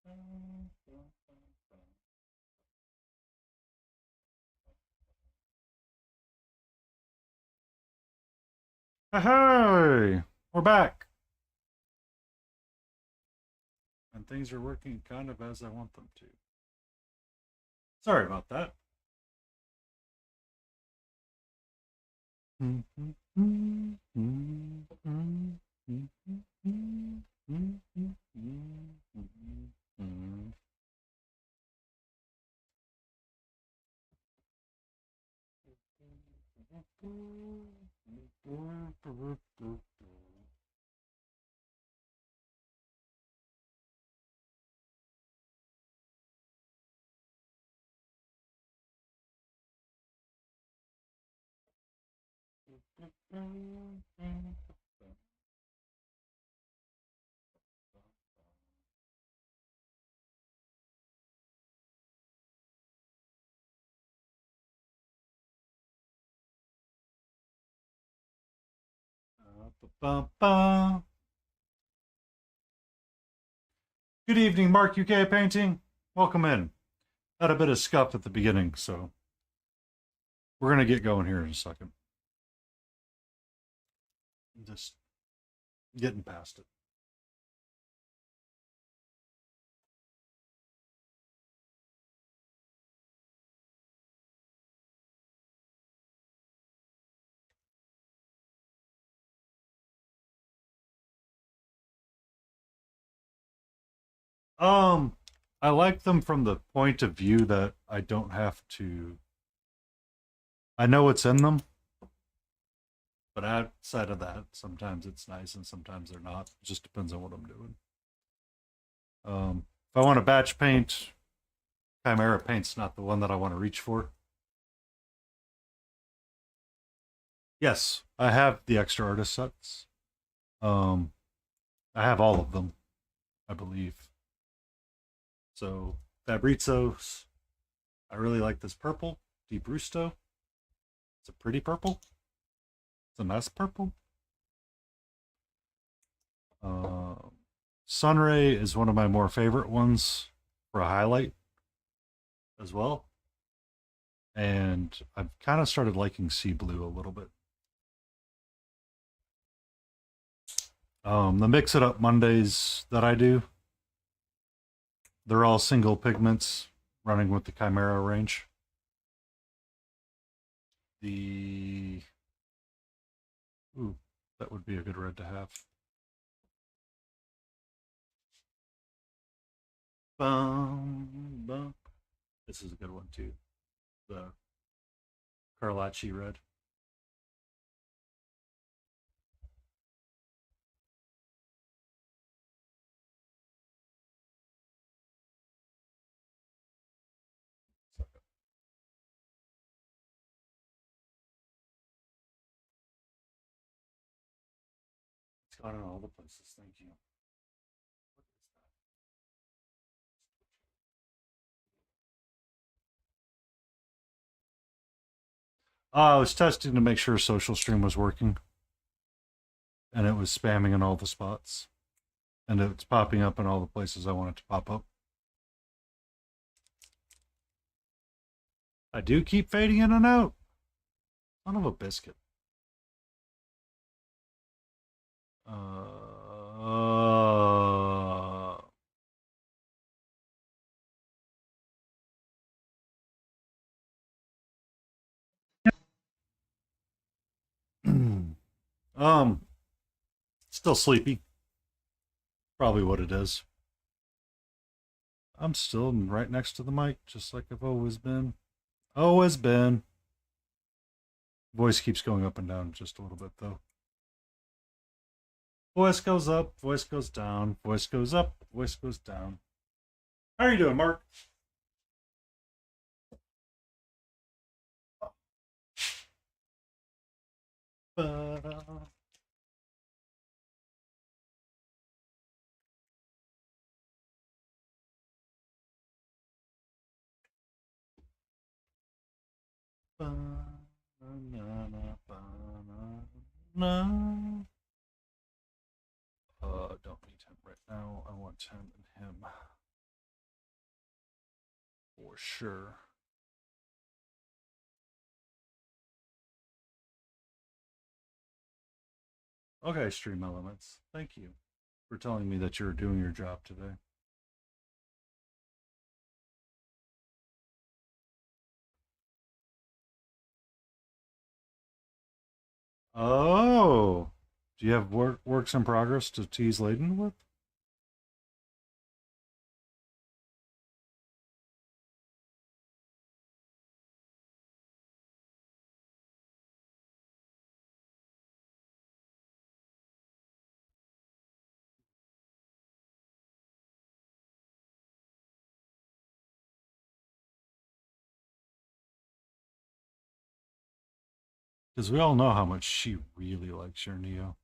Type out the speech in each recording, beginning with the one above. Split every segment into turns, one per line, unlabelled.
Hey, we're back. And things are working kind of as I want them to. Sorry about that. Good evening, Mark UK Painting. Welcome in. Had a bit of scuff at the beginning, so we're going to get going here in a second. Just getting past it. I like them from the point of view that I don't have to. I know what's in them, but outside of that, sometimes it's nice and sometimes they're not. It just depends on what I'm doing. If I want to batch paint, Chimera paint's not the one that I want to reach for. Yes, I have the extra artist sets. Um, I have all of them, I believe. So Fabrizio's. I really like this purple, Deep Rusto. It's a pretty purple. It's a nice purple. Sunray is one of my more favorite ones for a highlight as well. And I've kind of started liking Sea Blue a little bit. The Mix It Up Mondays that I do, they're all single pigments running with the Chimera range. Ooh, that would be a good red to have. Bum, bum. This is a good one too. The Carlacci red. It's gone in all the places. Thank you. I was testing to make sure social stream was working, and it was spamming in all the spots, and it's popping up in all the places I want it to pop up. I do keep fading in and out. Son of a biscuit. Um, still sleepy. Probably what it is. I'm still right next to the mic, just like I've always been. Always been. Voice keeps going up and down just a little bit, though. Voice goes up, voice goes down, voice goes up, voice goes down. How are you doing, Mark? Don't need him right now. I want him and him. For sure. Okay, Stream Elements. Thank you for telling me that you're doing your job today. Oh, do you have works in progress to tease Layden with? Because we all know how much she really likes your Neo.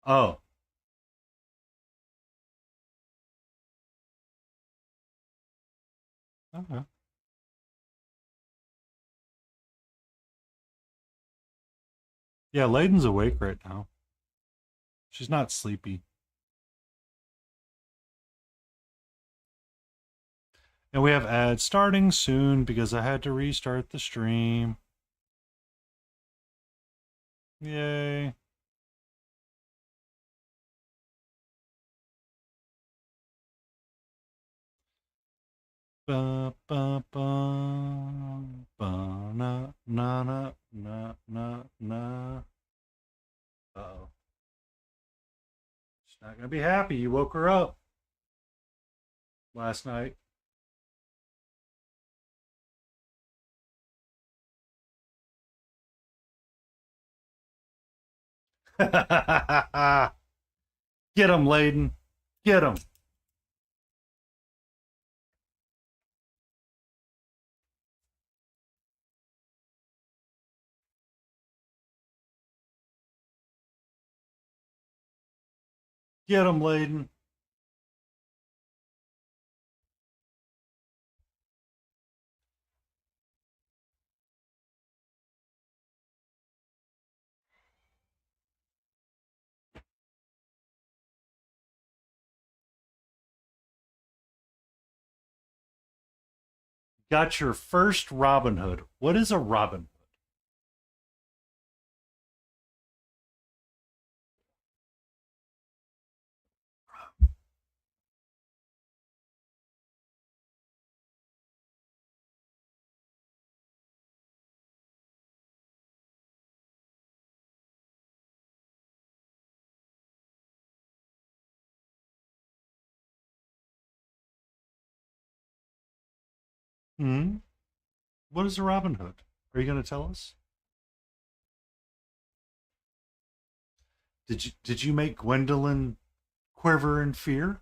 Oh, okay. Yeah, Layden's awake right now. She's not sleepy. And we have ads starting soon because I had to restart the stream. Yay. Ba ba ba ba na na na na na na. Uh-oh. She's not gonna be happy. You woke her up last night. Get him, Layden. Get him. Get him, Layden. Got your first Robin Hood. What is a Robin Hood? Hmm? What is a Robin Hood? Are you going to tell us? Did you make Gwendolyn quiver in fear?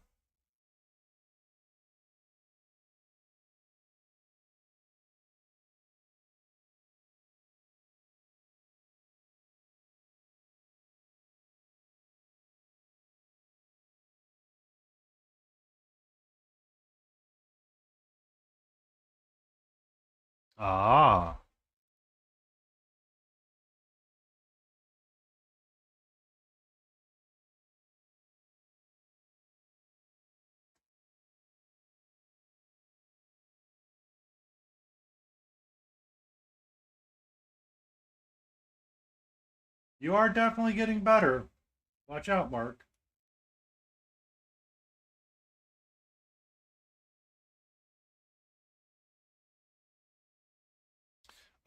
Ah, you are definitely getting better. Watch out, Mark.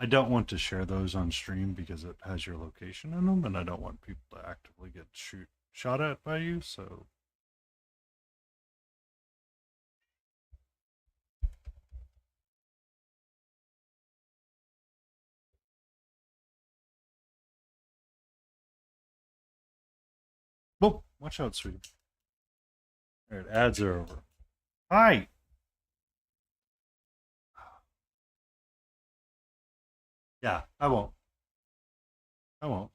I don't want to share those on stream because it has your location in them, and I don't want people to actively get shot at by you. So, whoa, watch out, sweetie. All right, ads are over. Hi. Yeah, I won't. I won't.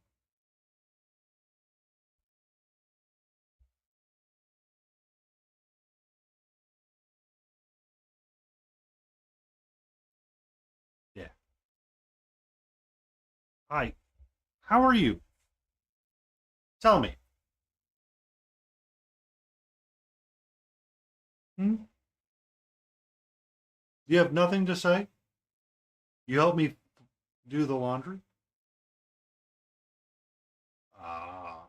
Yeah. Hi. How are you? Tell me. Hmm? You have nothing to say? You help me do the laundry? Ah.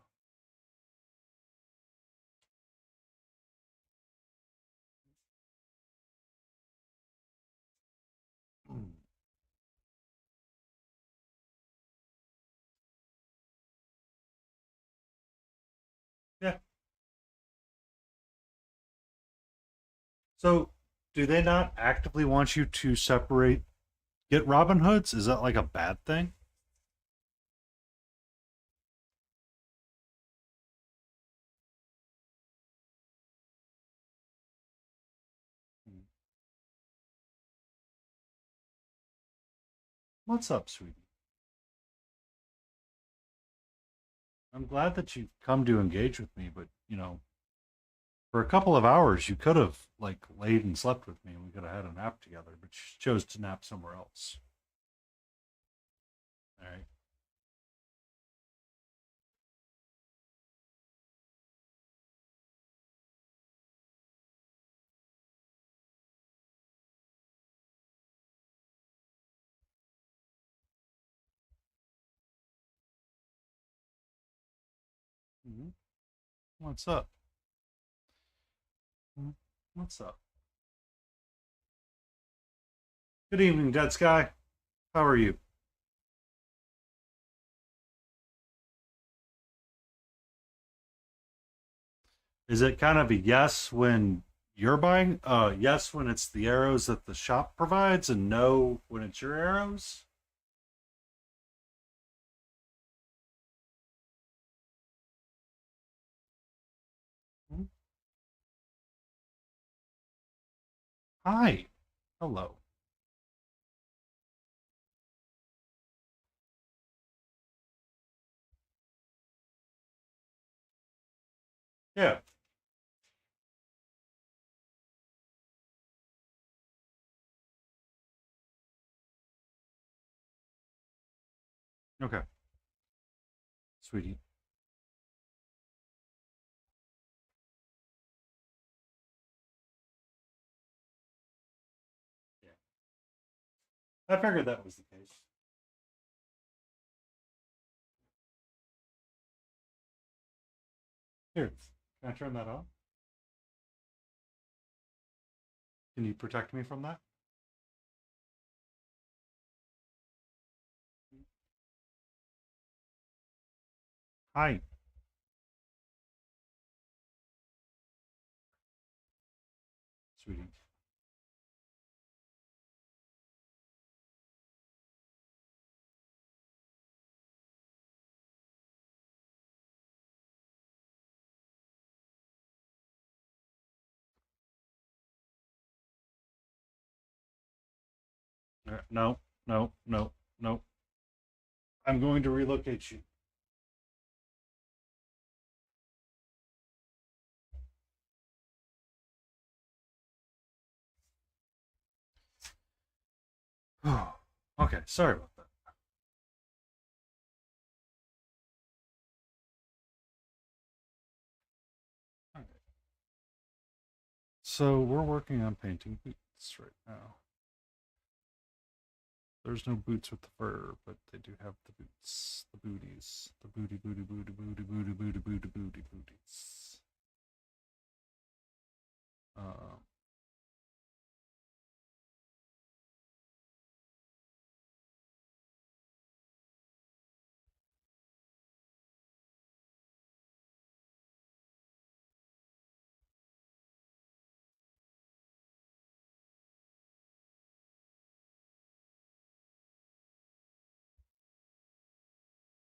Hmm. Yeah. So, do they not actively want you to separate, get Robin Hoods? Is that like a bad thing? Hmm. What's up, sweetie? I'm glad that you've come to engage with me, but, for a couple of hours, you could have, like, laid and slept with me and we could have had a nap together, but you chose to nap somewhere else. All right. Mm-hmm. What's up? Hmm. What's up? Good evening, Dead Sky. How are you? Is it kind of a yes when you're buying? Yes when it's the arrows that the shop provides, and no when it's your arrows? Hmm? Hi. Hello. Yeah. Okay. Sweetie. Yeah. I figured that was the case. Here. Can I turn that on? Can you protect me from that? Hi, sweetie. No, no, no, no. I'm going to relocate you. Okay, sorry about that. Okay. So we're working on painting boots right now. There's no boots with the fur, but they do have the boots, the booties, the booty, booty, booty, booty, booty, booty, booty, booty, booties. Um,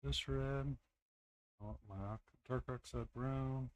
this red. I want my dark oxide brown.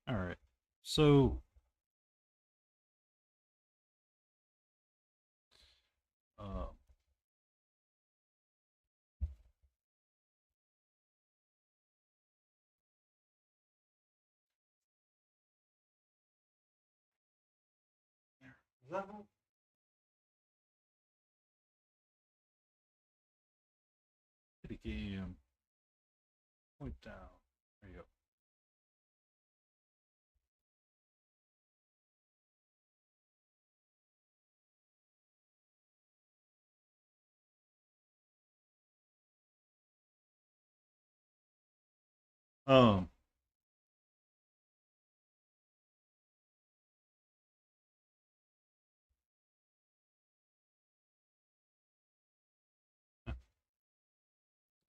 All right. So, uh, is that one? Kitty game. Point down. There you go. Um,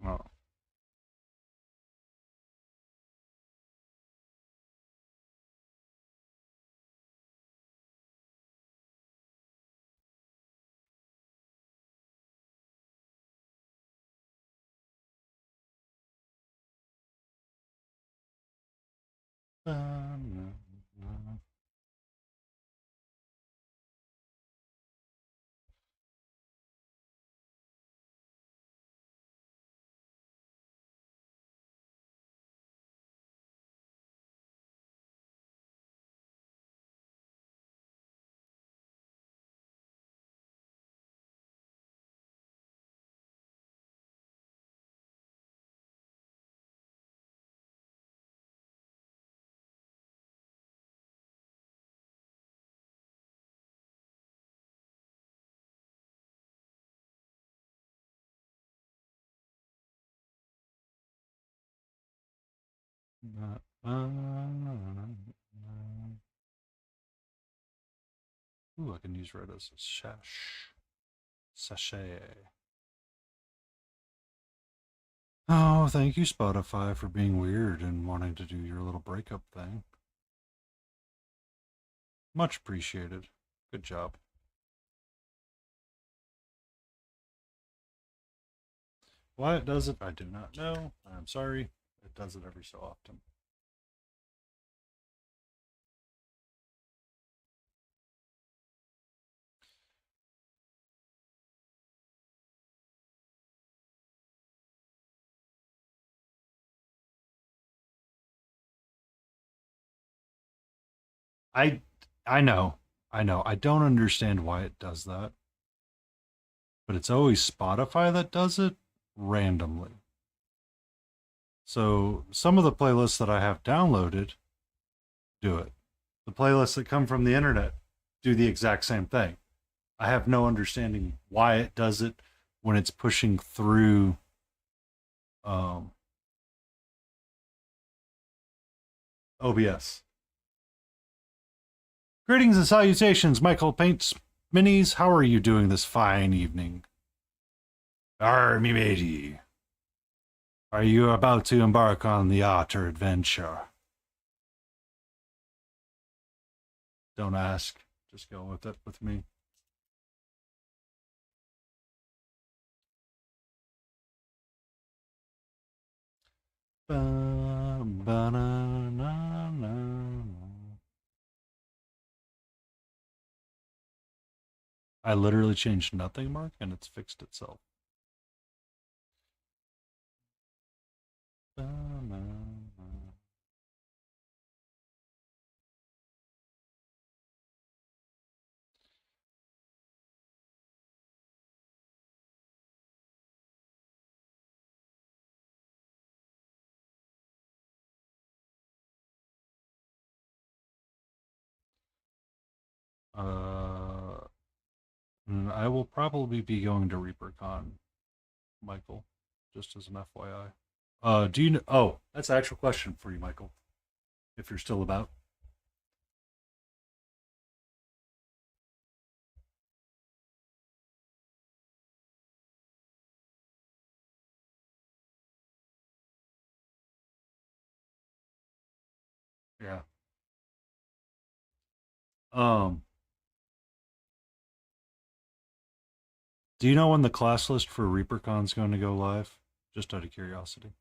oh. Ooh, I can use red as a sachet. Oh, thank you, Spotify, for being weird and wanting to do your little breakup thing. Much appreciated. Good job. Why it does it, I do not know. I'm sorry. It does it every so often. I I know. I know. I don't understand why it does that, but it's always Spotify that does it randomly. So some of the playlists that I have downloaded do it. The playlists that come from the internet do the exact same thing. I have no understanding why it does it when it's pushing through um, OBS. Greetings and salutations, Michael Paints Minis. How are you doing this fine evening? Me matey. Are you about to embark on the otter adventure? Don't ask. Just go with it with me. I literally changed nothing, Mark, and it's fixed itself. Uh, I will probably be going to ReaperCon, Michael, just as an FYI. Do you know? Oh, that's an actual question for you, Michael, if you're still about. Um, do you know when the class list for ReaperCon's going to go live? Just out of curiosity.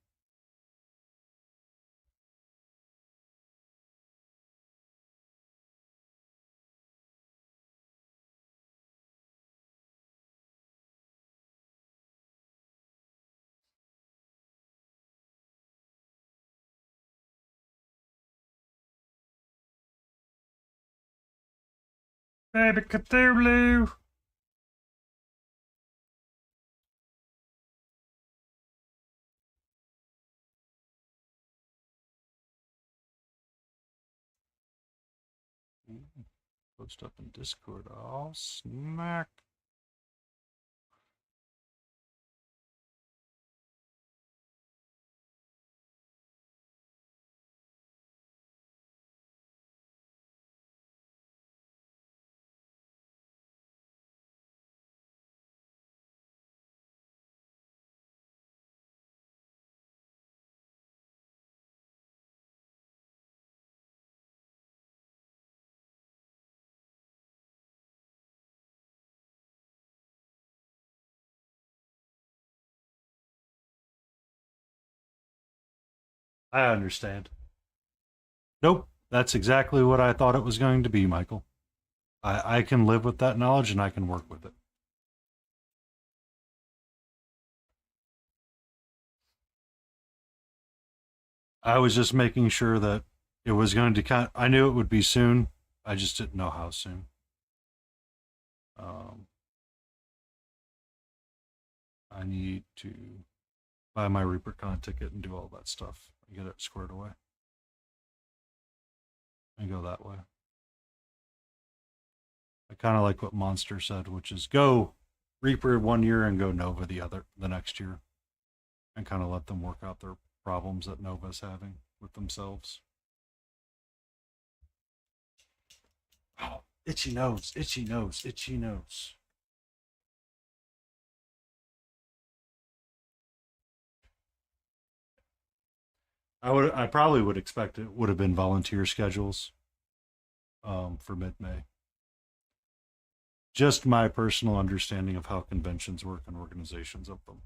Baby Cthulhu. Post up in Discord. Oh, smack. I understand. Nope. That's exactly what I thought it was going to be, Michael. I can live with that knowledge and I can work with it. I was just making sure that it was going to I knew it would be soon. I just didn't know how soon. Um, I need to buy my ReaperCon ticket and do all that stuff and get it squared away and go that way. I kind of like what Monster said, which is go Reaper 1 year and go Nova the next year, and kind of let them work out their problems that Nova's having with themselves. Oh, itchy nose, itchy nose, itchy nose. I probably would expect it would have been volunteer schedules for mid-May. Just my personal understanding of how conventions work and organizations of them.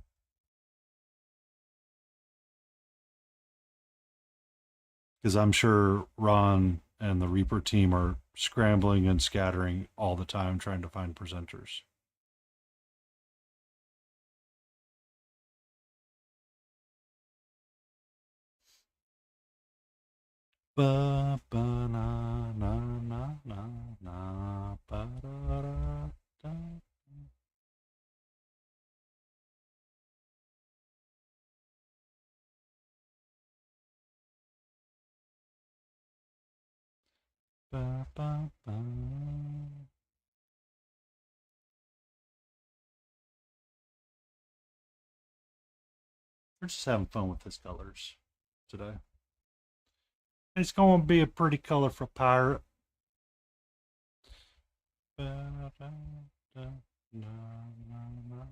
Because I'm sure Ron and the Reaper team are scrambling and scattering all the time trying to find presenters. Ba ba na na na na na ba da da da. Ba ba ba. We're just having fun with his colors today. It's going to be a pretty colorful pirate. Ba, da, da, na, na, na.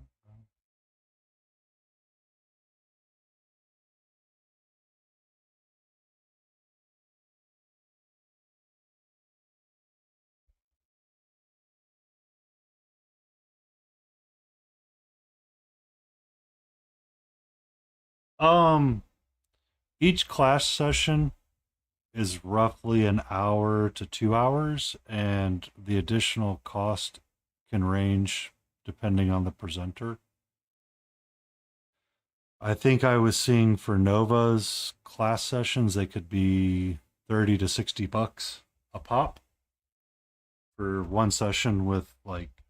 Each class session is roughly an hour to 2 hours, and the additional cost can range depending on the presenter. I think I was seeing for Nova's class sessions, they could be 30 to 60 bucks a pop for one session with like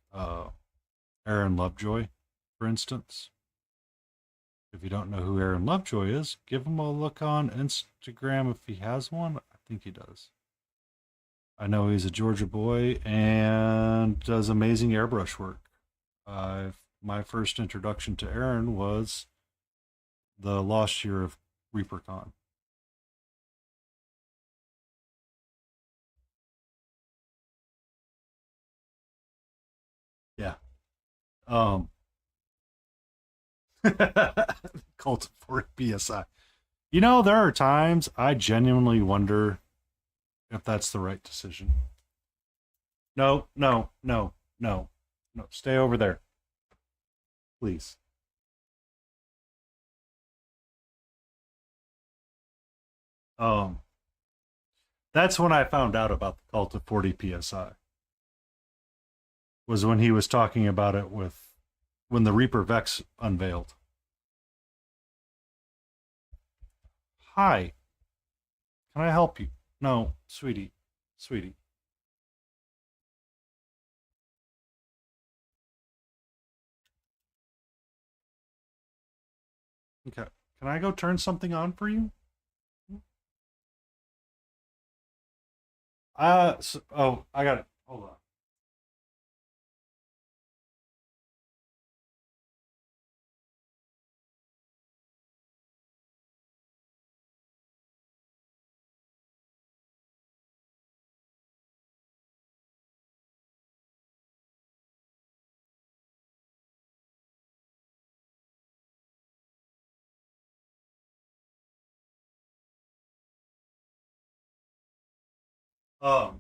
Aaron Lovejoy, for instance. If you don't know who Aaron Lovejoy is, give him a look on Instagram if he has one. I think he does. I know he's a Georgia boy and does amazing airbrush work. My first introduction to Aaron was the lost year of ReaperCon. Yeah. Um, Cult for BSI. You know, there are times I genuinely wonder if that's the right decision. No, no, no, no, no. Stay over there, please. Um, that's when I found out about the cult of 40 psi. Was when he was talking about it with when the Reaper Vex unveiled. Hi, can I help you? No, sweetie, sweetie. Okay, can I go turn something on for you? Oh, I got it. Hold on. Um,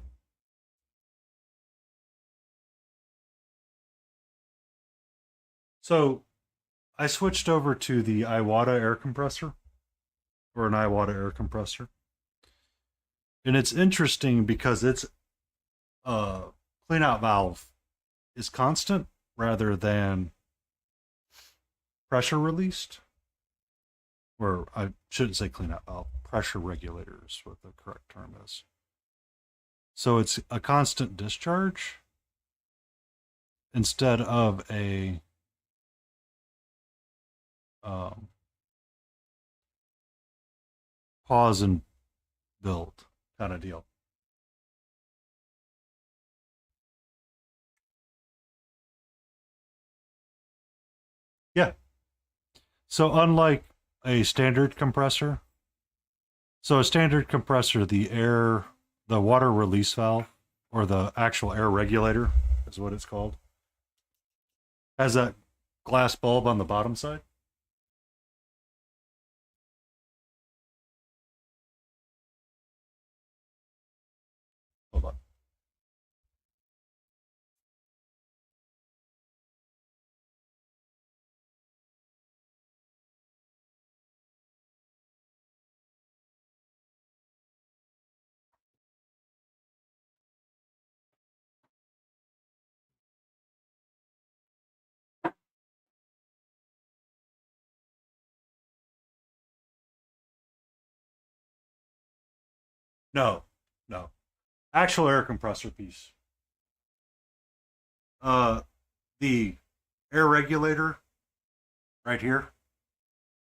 so I switched over to the Iwata air compressor or an Iwata air compressor, and it's interesting because its uh clean out valve is constant rather than pressure released. Or I shouldn't say clean out valve, pressure regulator is what the correct term is. So it's a constant discharge instead of a um, pause and build kind of deal. Yeah. So unlike a standard compressor, so a standard compressor, the water release valve, or the actual air regulator, is what it's called, has that glass bulb on the bottom side. Hold on. No, no. Actual air compressor piece. Uh, the air regulator right here.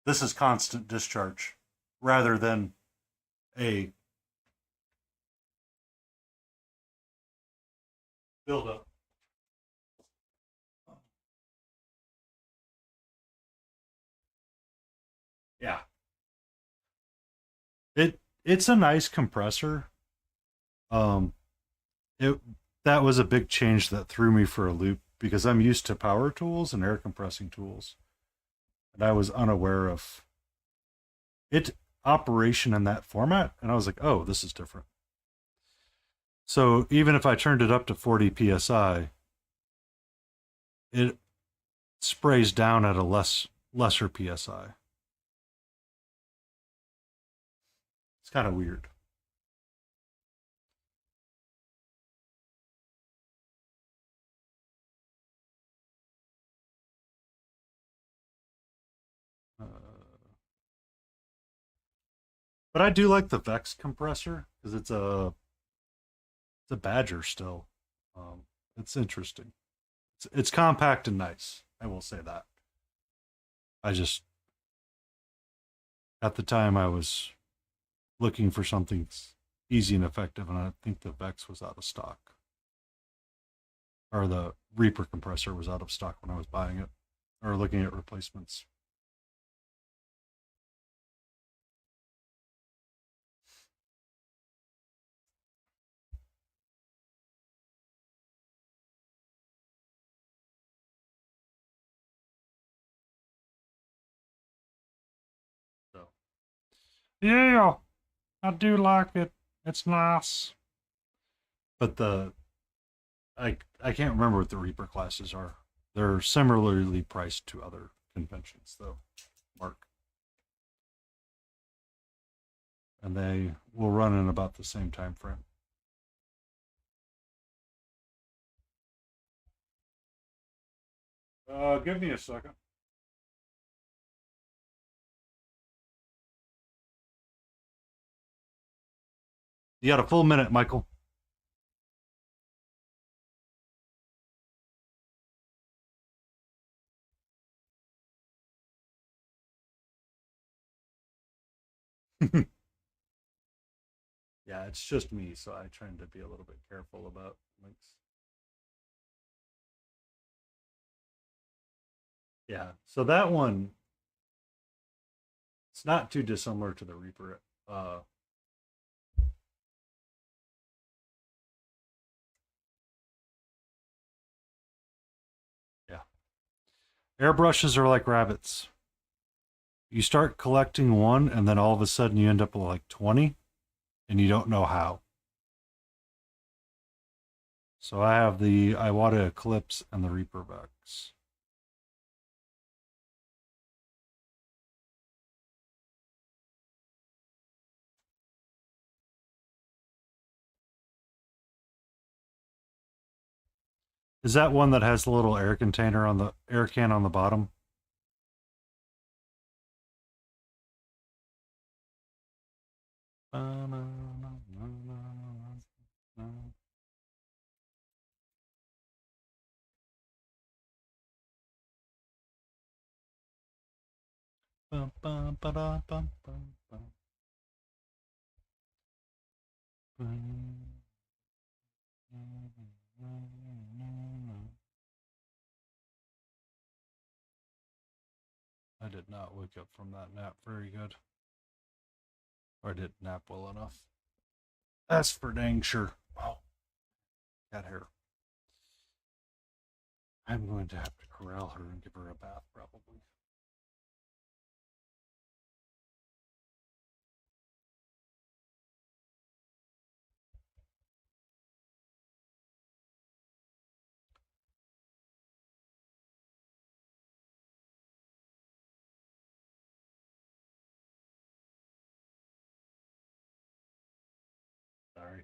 This is constant discharge rather than a buildup. Yeah, it's a nice compressor. Um, it that was a big change that threw me for a loop because I'm used to power tools and air compressing tools, and I was unaware of it operation in that format, and I was like, oh, this is different. So even if I turned it up to 40 psi, it sprays down at a lesser psi. It's kind of weird. Uh, but I do like the Vex compressor because it's a Badger still. Um, it's interesting. It's compact and nice. I will say that. I just at the time I was looking for something easy and effective, and I think the Vex was out of stock, or the Reaper compressor was out of stock when I was buying it or looking at replacements. So yeah, I do like it. It's nice. But I can't remember what the Reaper classes are. They're similarly priced to other conventions, though, Mark. And they will run in about the same time frame. Give me a second. You got a full minute, Michael. Yeah, it's just me, so I try to be a little bit careful about links. Yeah, so that one, it's not too dissimilar to the Reaper. Yeah, airbrushes are like rabbits. You start collecting one, and then all of a sudden you end up with like 20, and you don't know how. So I have the Iwata Eclipse and the Reaper Vex. Is that one that has the little air container on the air can on the bottom? I did not wake up from that nap very good. Or I didn't nap well enough. That's for dang sure. Oh, got hair. I'm going to have to corral her and give her a bath, probably. Sorry.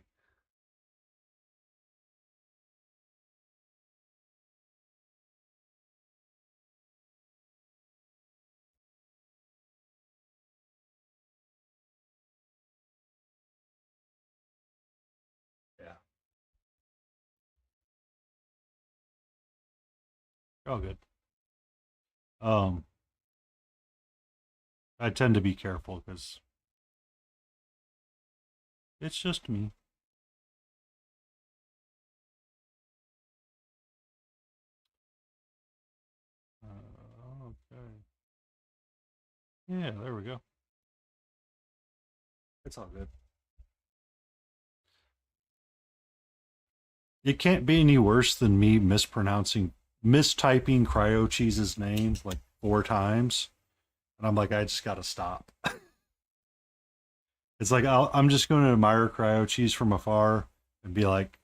Yeah. All good. Um, I tend to be careful because it's just me. Okay. Yeah, there we go. It's all good. It can't be any worse than me mistyping Cryo Cheese's name like 4 times. And I'm like, I just got to stop. It's like, I'm just going to admire Cryo Cheese from afar and be like,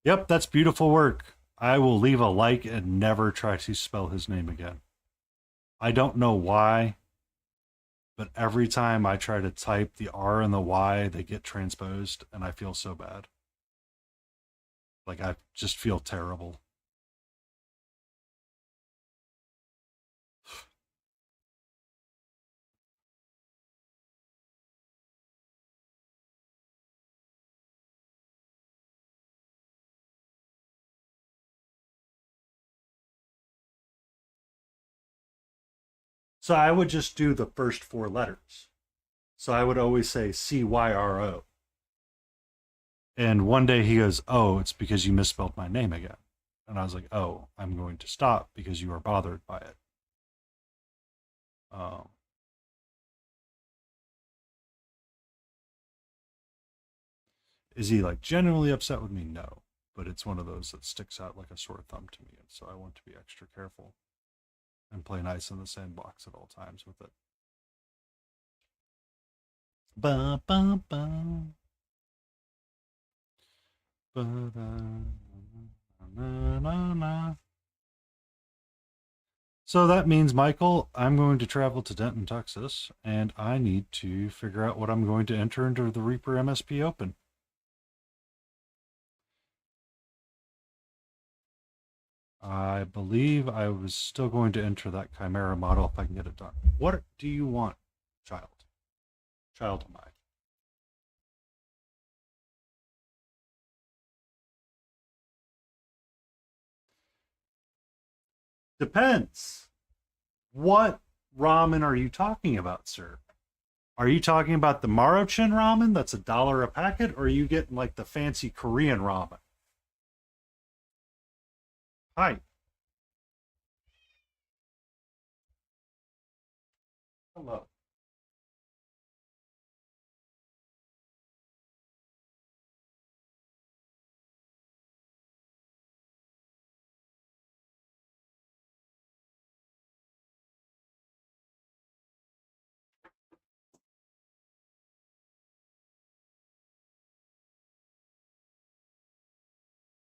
yep, that's beautiful work. I will leave a like and never try to spell his name again. I don't know why, but every time I try to type the R and the Y, they get transposed, and I feel so bad. Like, I just feel terrible. So I would just do the first 4 letters. So I would always say CYRO. And one day he goes, "Oh, it's because you misspelled my name again." And I was like, "Oh, I'm going to stop because you are bothered by it." Um, is he like genuinely upset with me? No, but it's one of those that sticks out like a sore thumb to me, and so I want to be extra careful and play nice in the sandbox at all times with it. Ba, ba, ba. Ba, da, Na. So that means, Michael, I'm going to travel to Denton, Texas, and I need to figure out what I'm going to enter into the Reaper MSP Open. I believe I was still going to enter that Chimera model if I can get it done. What do you want, child? Child of mine. Depends. What ramen are you talking about, sir? Are you talking about the Maruchan ramen that's $1 a packet, or are you getting like the fancy Korean ramen? Hi. Hello.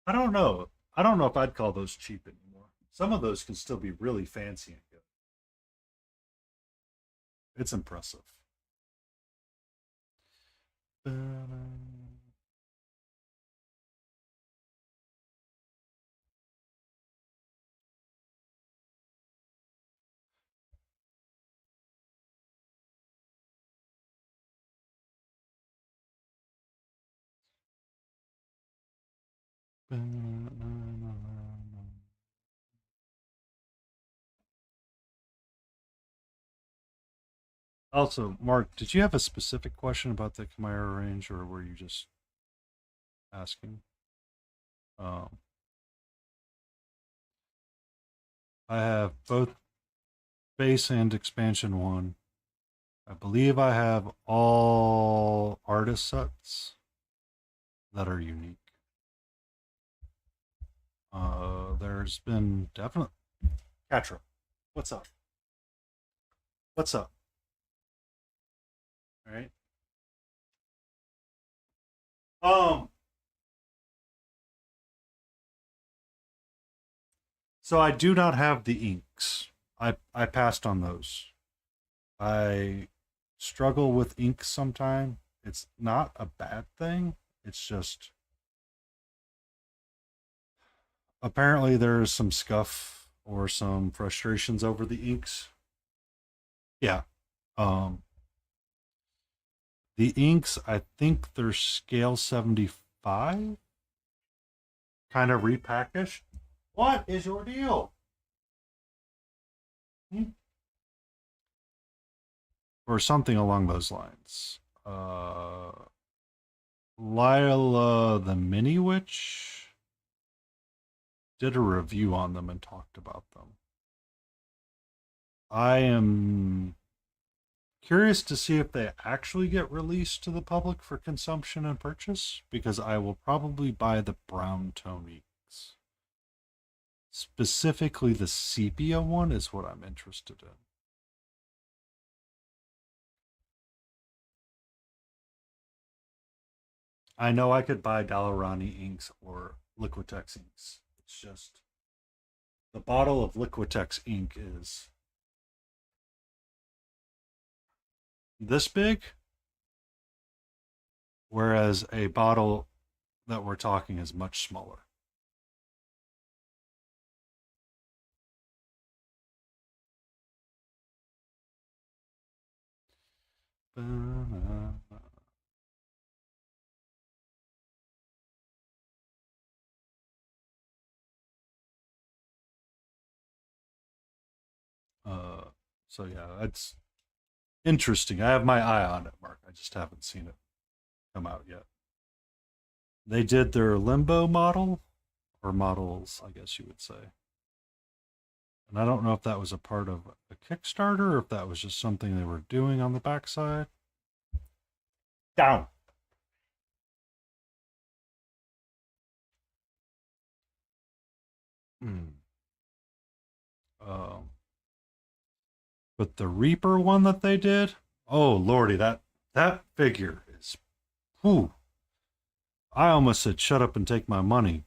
I don't know. I don't know if I'd call those cheap anymore. Some of those can still be really fancy and good. It's impressive. Also, Mark, did you have a specific question about the Chimera range, or were you just asking? Um, I have both base and expansion one. I believe I have all artist sets that are unique. There's been definite. Catra, what's up? What's up? All right. Um. So I do not have the inks. I passed on those. I struggle with ink sometime. It's not a bad thing. It's just apparently there's some scuff or some frustrations over the inks. Yeah. Um the inks, I think they're scale 75, kind of repackaged. What is your deal? Hmm? Or something along those lines. Lila the Mini Witch did a review on them and talked about them. I am curious to see if they actually get released to the public for consumption and purchase, because I will probably buy the brown tone inks. Specifically, the sepia one is what I'm interested in. I know I could buy Dalarani inks or Liquitex inks. It's just the bottle of Liquitex ink is this big, whereas a bottle that we're talking is much smaller. Uh, so yeah, that's interesting. I have my eye on it, Mark. I just haven't seen it come out yet. They did their limbo model, or models, I guess you would say. And I don't know if that was a part of a Kickstarter or if that was just something they were doing on the backside. Down. Hmm. Um, but the Reaper one that they did, oh lordy, that figure is, whew. I almost said shut up and take my money.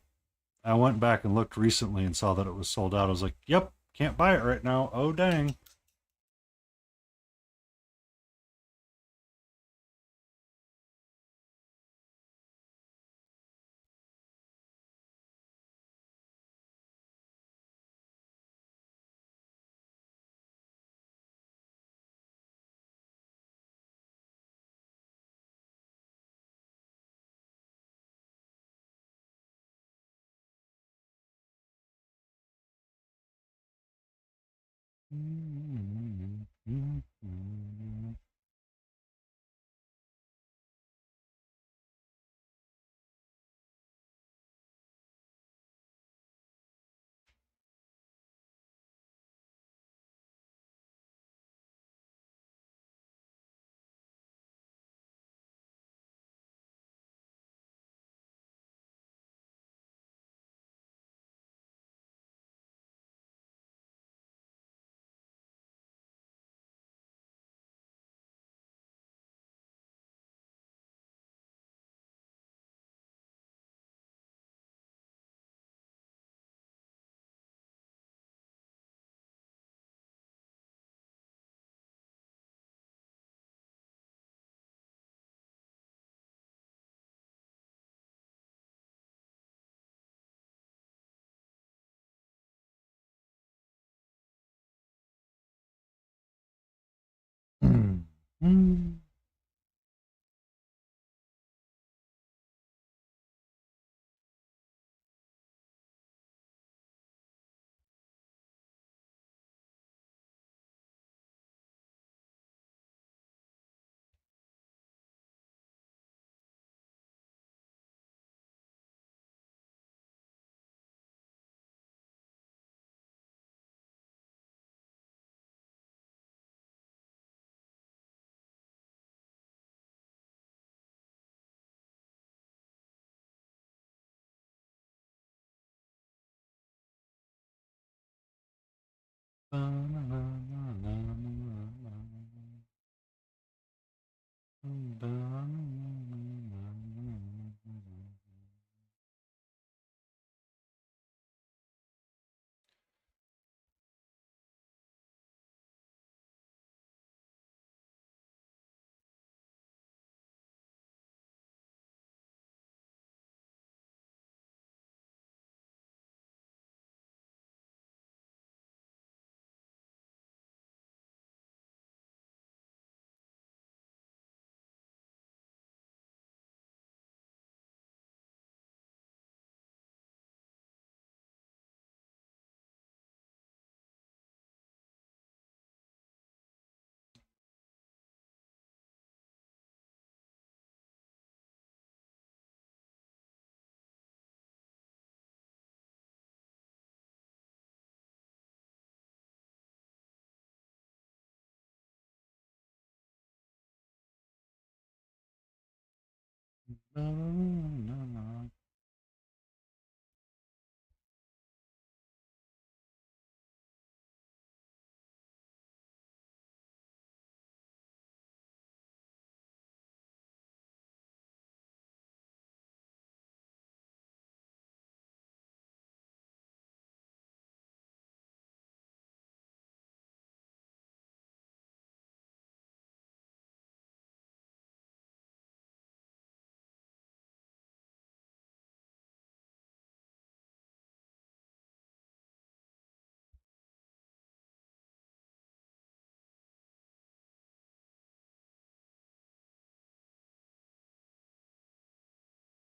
I went back and looked recently and saw that it was sold out. I was like, "Yep, can't buy it right now." Oh dang.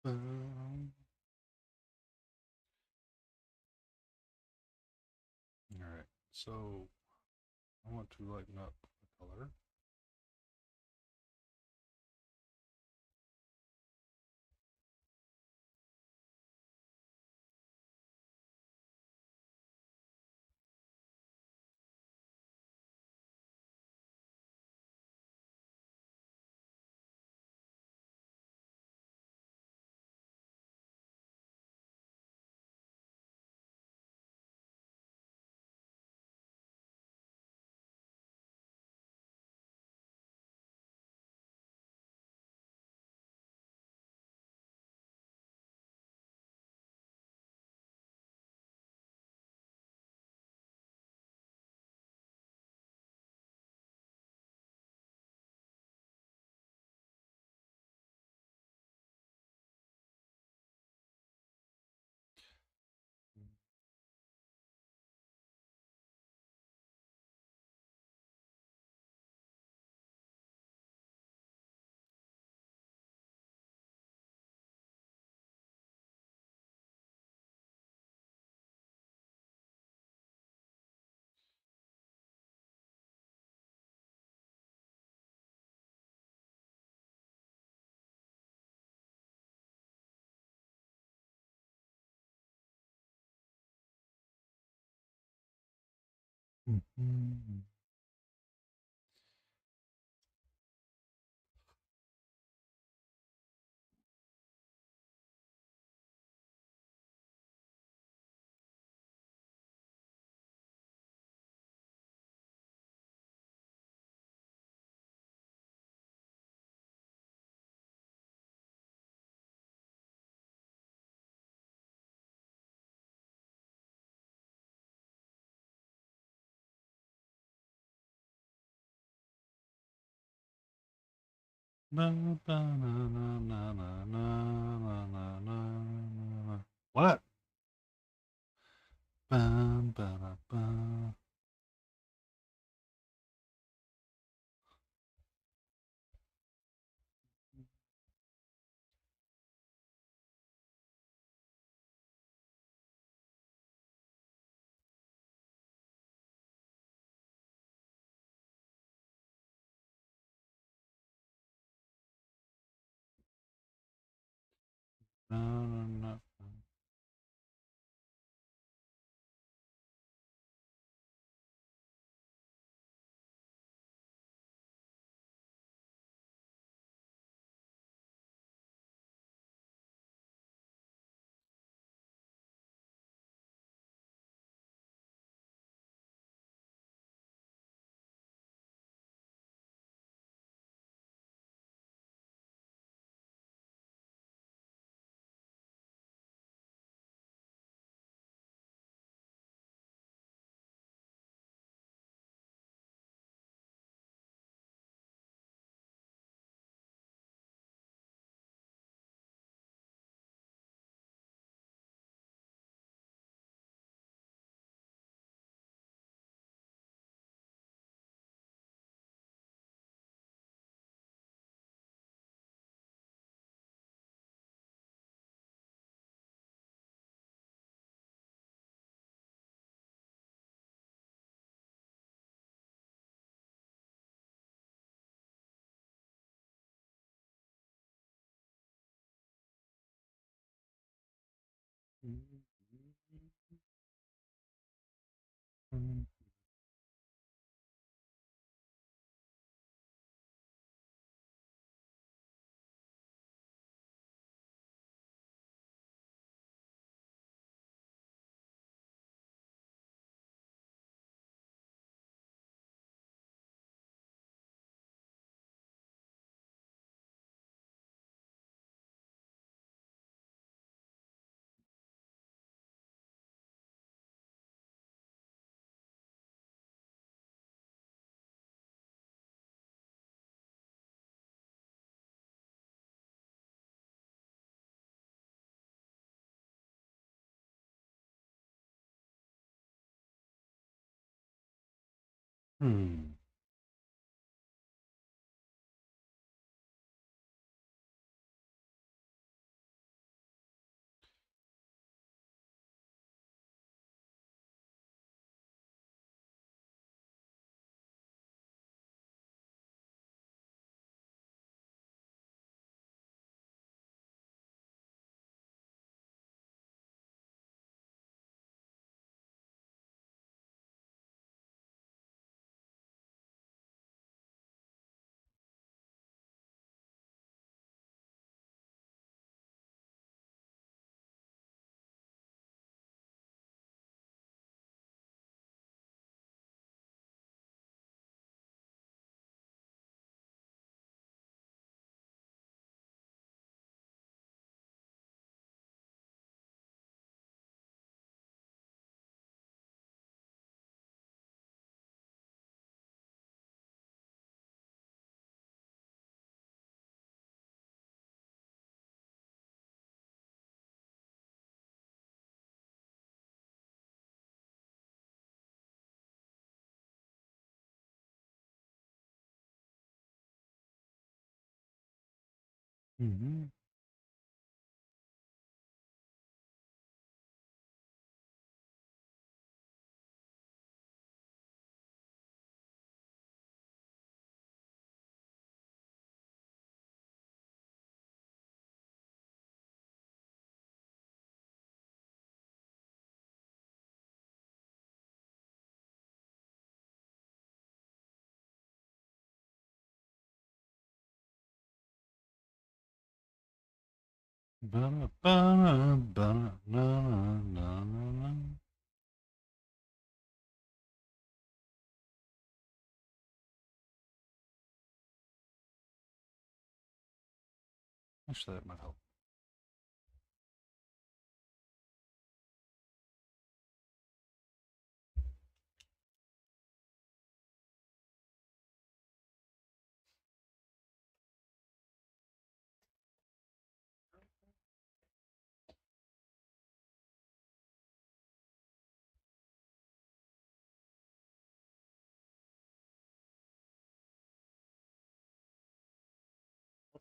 All right, so I want to lighten up the color. Mhm. Na, na, na, na, na, na, na, na, na. What? Bum, ba, ba, ba. Na, na, na. Hmm. Mhm. Actually, that might help.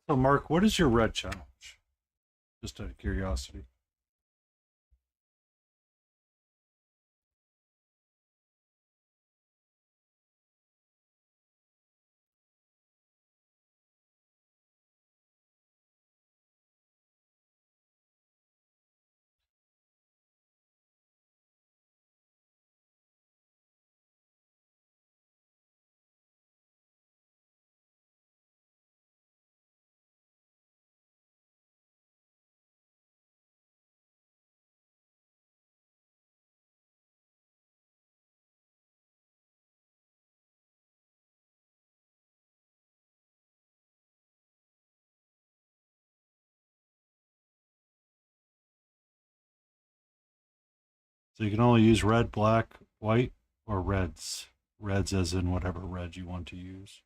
So, Mark, what is your red challenge? Just out of curiosity. So you can only use red, black, white, or reds. Reds as in whatever red you want to use.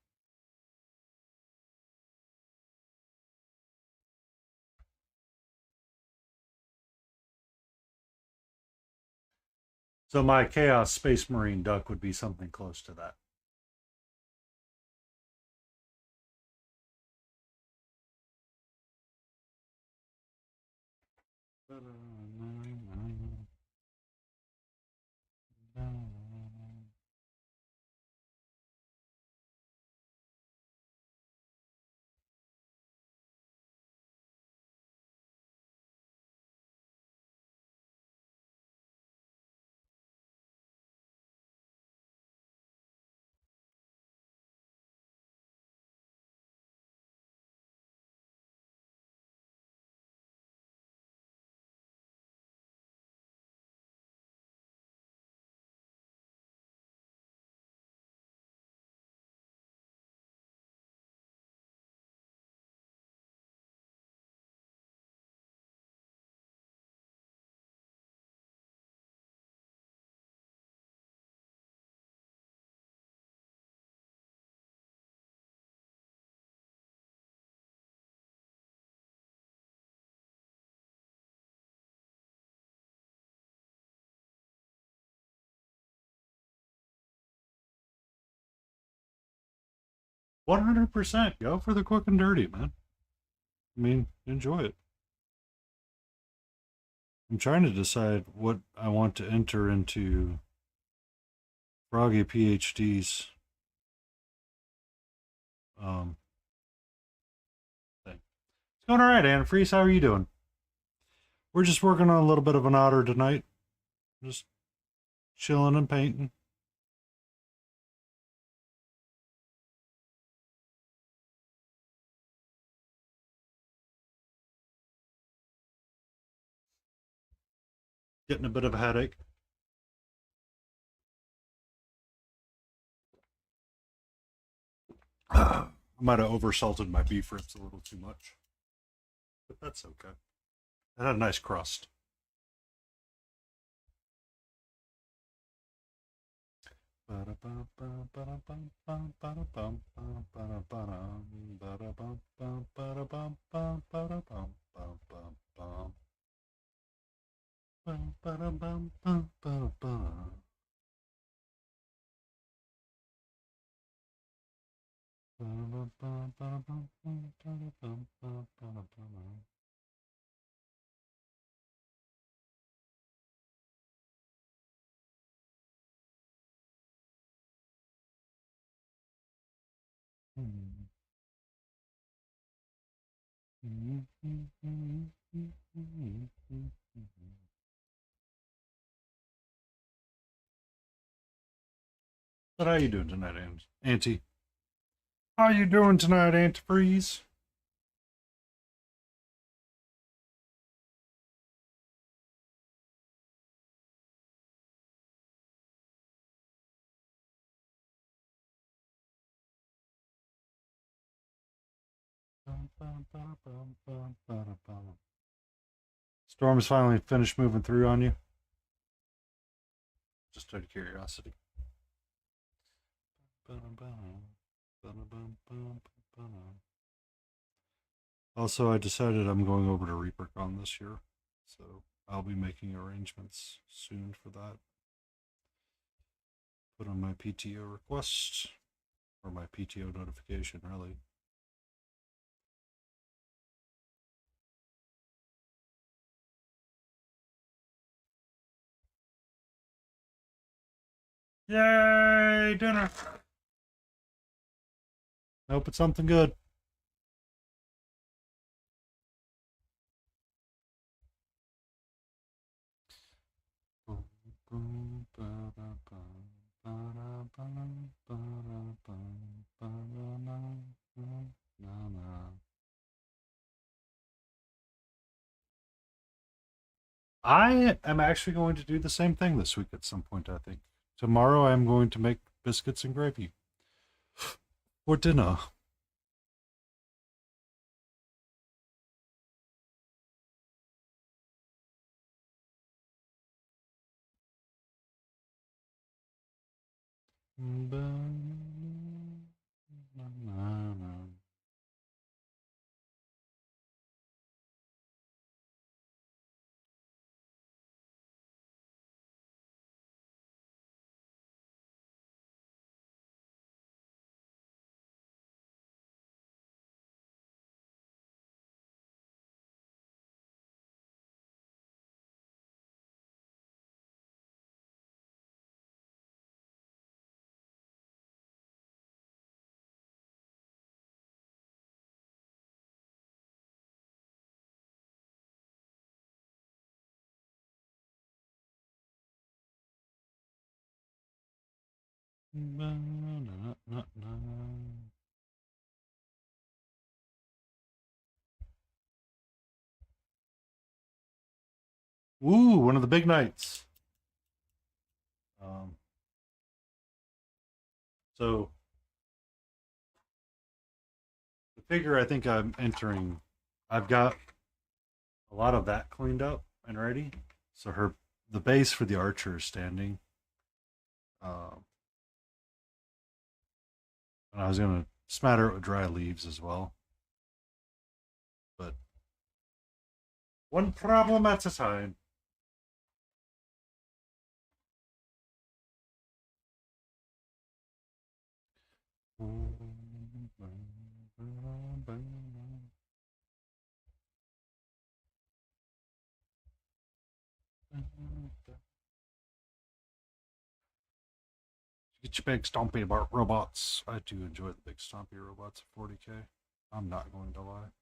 So my Chaos Space Marine duck would be something close to that. %. Go for the quick and dirty, man. I mean, enjoy it. I'm trying to decide what I want to enter into Froggy PhD's thing. It's going all right, Anna Freeze. How are you doing? We're just working on a little bit of an otter tonight. Just chilling and painting. Getting a bit of a headache. I might have oversalted my beef ribs a little too much, but that's okay. It had a nice crust. But how you doing tonight, Auntie? How you doing tonight, Antifreeze? Storm's finally finished moving through on you. Just out of curiosity. Also, I decided I'm going over to ReaperCon this year, so I'll be making arrangements soon for that. Put on my PTO request, or my PTO notification, really. Yay, dinner! Hope it's something good. I am actually going to do the same thing this week at some point, I think. Tomorrow I'm going to make biscuits and gravy for dinner. Ooh, one of the big nights. Um, so the figure I think I'm entering, I've got a lot of that cleaned up and ready. So the base for the archer is standing. Um, and I was gonna smatter it with dry leaves as well, but one problem at a time. Get your big stompy robots. I do enjoy the big stompy robots at 40k. I'm not going to lie.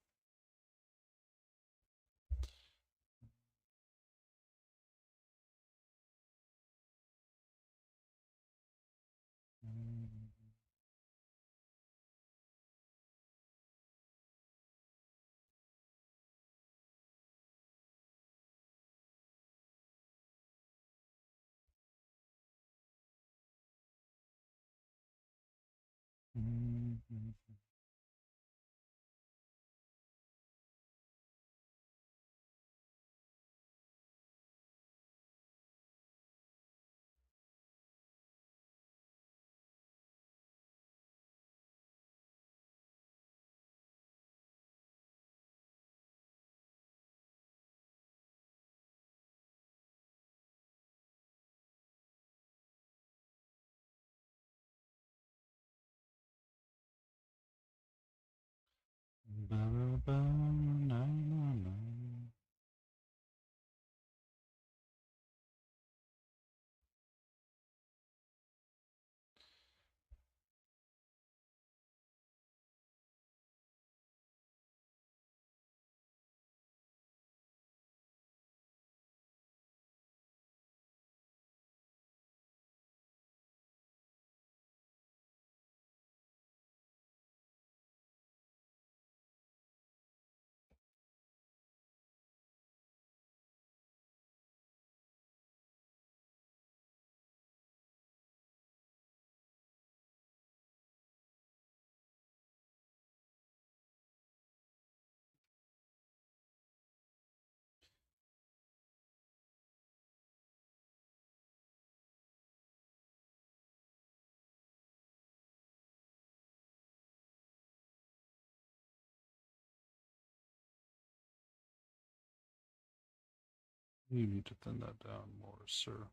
You need to thin that down more, sir.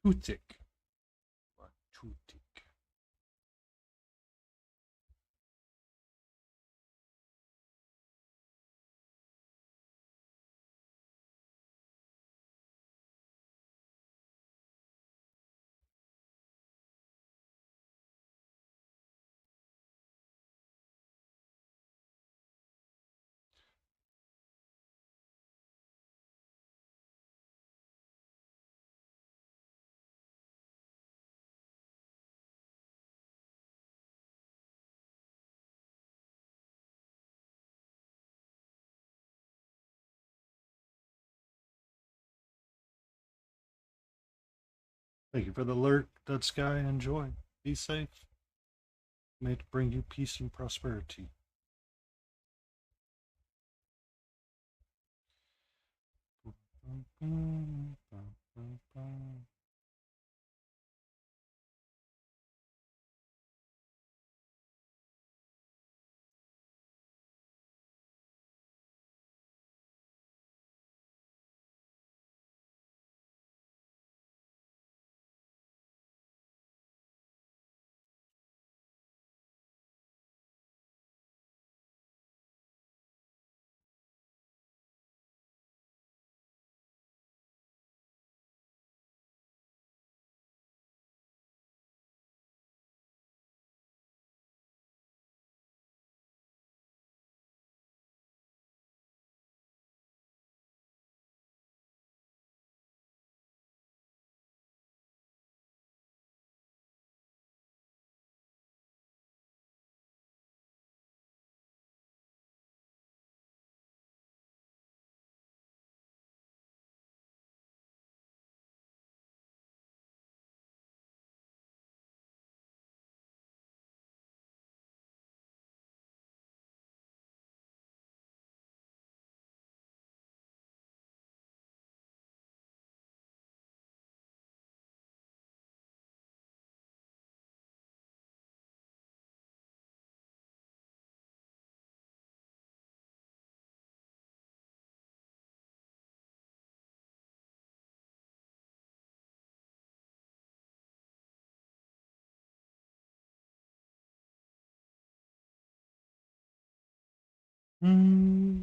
Too thick. Too thick. Thank you for the alert, Dead Sky. Enjoy. Be safe. May it bring you peace and prosperity. Hmm.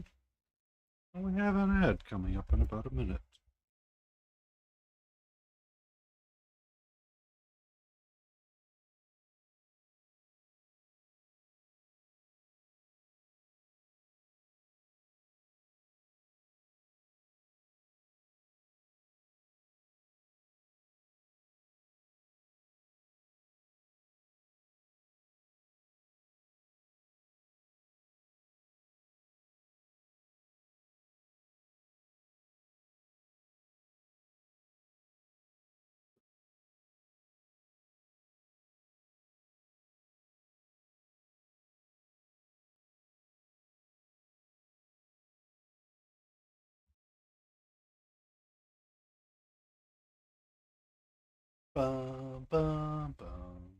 We have an ad coming up in about a minute. Bum, bum, bum.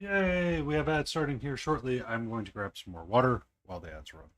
Yay, we have ads starting here shortly. I'm going to grab some more water while the ads run.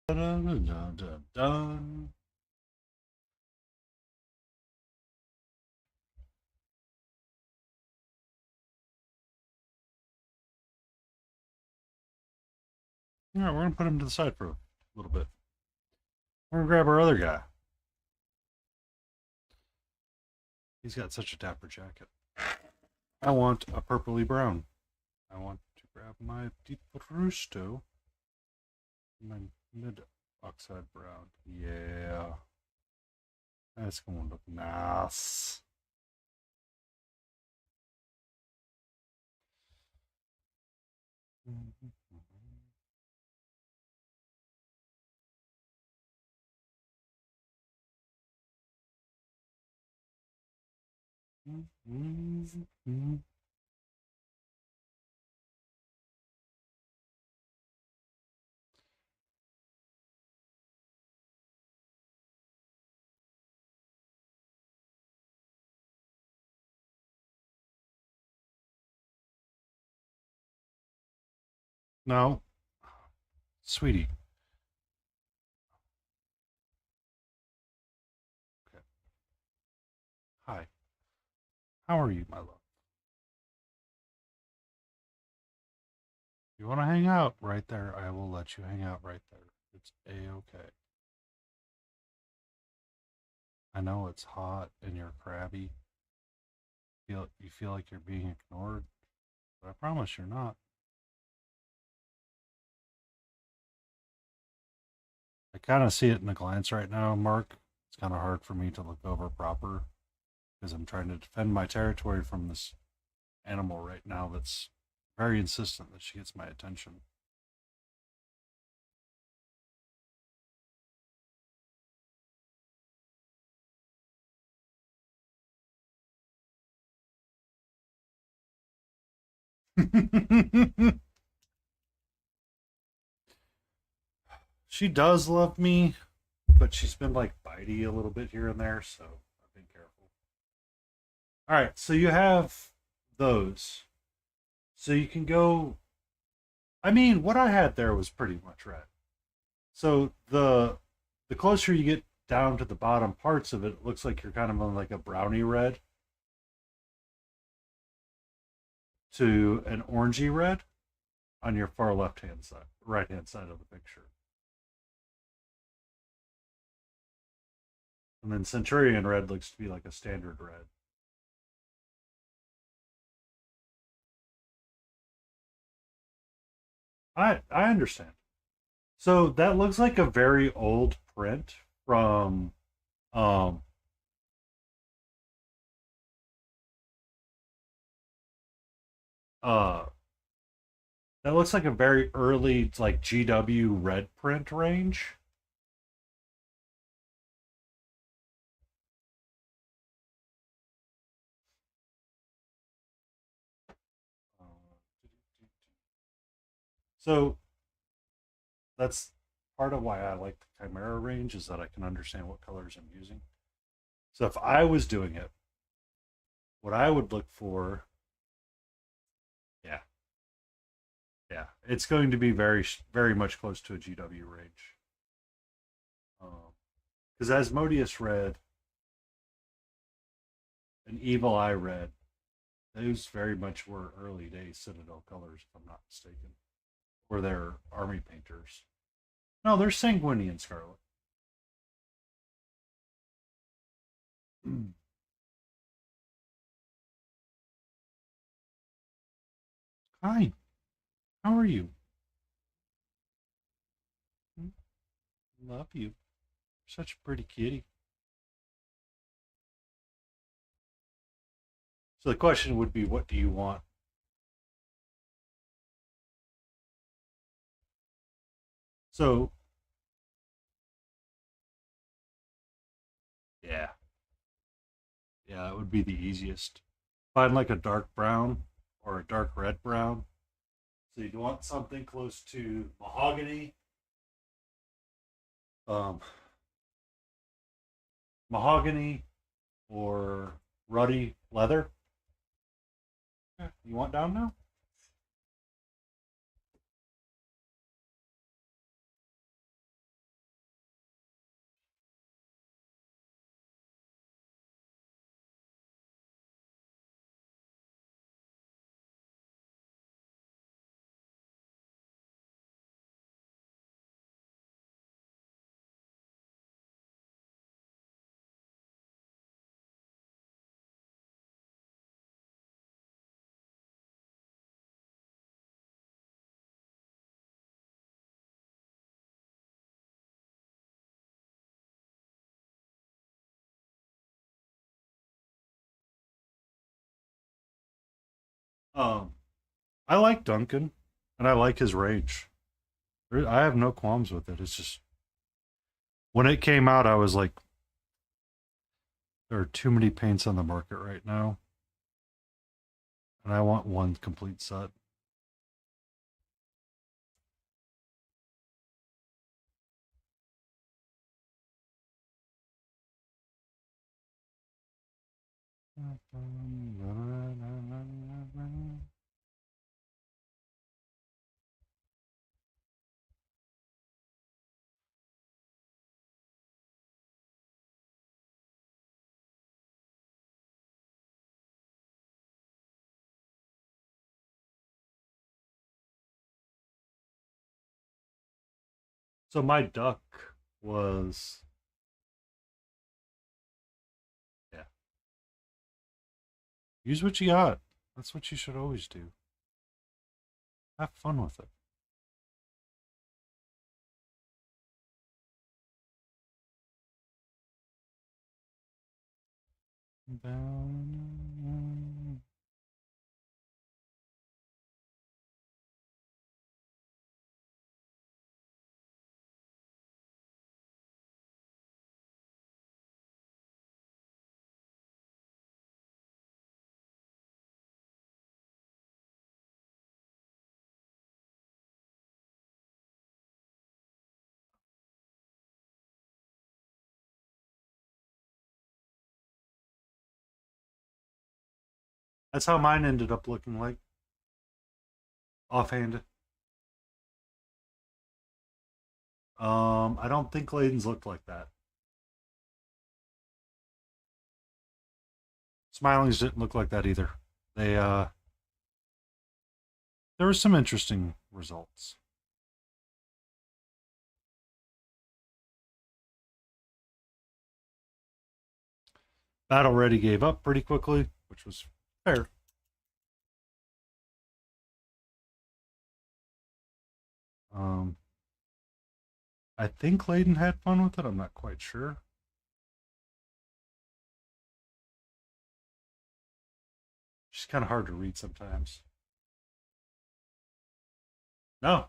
Dun, dun, dun, dun, dun. All right, we're gonna put him to the side for a little bit. We're gonna grab our other guy. He's got such a dapper jacket. I want a purpley brown. I want to grab my deep roosto. My mid oxide brown. Yeah. That's gonna look nice. No, sweetie. Okay. Hi. How are you, my love? You want to hang out right there? I will let you hang out right there. It's a-okay. I know it's hot and you're crabby. You feel like you're being ignored, but I promise you're not. I kind of see it in a glance right now, Mark. It's kind of hard for me to look over proper because I'm trying to defend my territory from this animal right now that's very insistent that she gets my attention. She does love me, but she's been like bitey a little bit here and there, so I've been careful. All right, so you have those. So you can go. I mean, what I had there was pretty much red. So the closer you get down to the bottom parts of it, it looks like you're kind of on like a brownie red to an orangey red on your far left hand side, right hand side of the picture. And then Centurion red looks to be like a standard red. I understand. So that looks like a very old print from um uh that looks like a very early like GW red print range. So that's part of why I like the Chimera range is that I can understand what colors I'm using. So if I was doing it, what I would look for, yeah, yeah, it's going to be very much close to a GW range. Because Asmodeus red and Evil Eye red, those very much were early days Citadel colors, if I'm not mistaken, or they're army painters. No, they're Sanguinian Scarlet. Hi, how are you? Love you. Such a pretty kitty. So the question would be, what do you want? So yeah, yeah, that would be the easiest. Find like a dark brown or a dark red brown. So you'd want something close to mahogany, um, mahogany or ruddy leather. Yeah, you want down now? Um, I like Duncan, and I like his rage. I have no qualms with it. It's just when it came out, I was like, there are too many paints on the market right now, and I want one complete set. So my duck was, yeah, use what you got. That's what you should always do. Have fun with it. That's how mine ended up looking like, offhand. I don't think Layden's looked like that. Smiling's didn't look like that either. They there were some interesting results. Battle Ready gave up pretty quickly, which was fair. Um, I think Layden had fun with it. I'm not quite sure. She's kind of hard to read sometimes. No,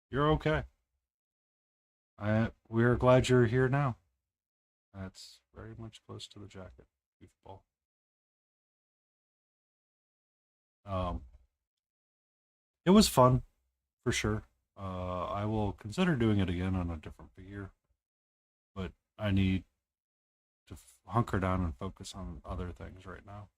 you're okay. We're glad you're here now. That's very much close to the jacket, goofball. Um, it was fun for sure. I will consider doing it again on a different figure, but I need to hunker down and focus on other things right now.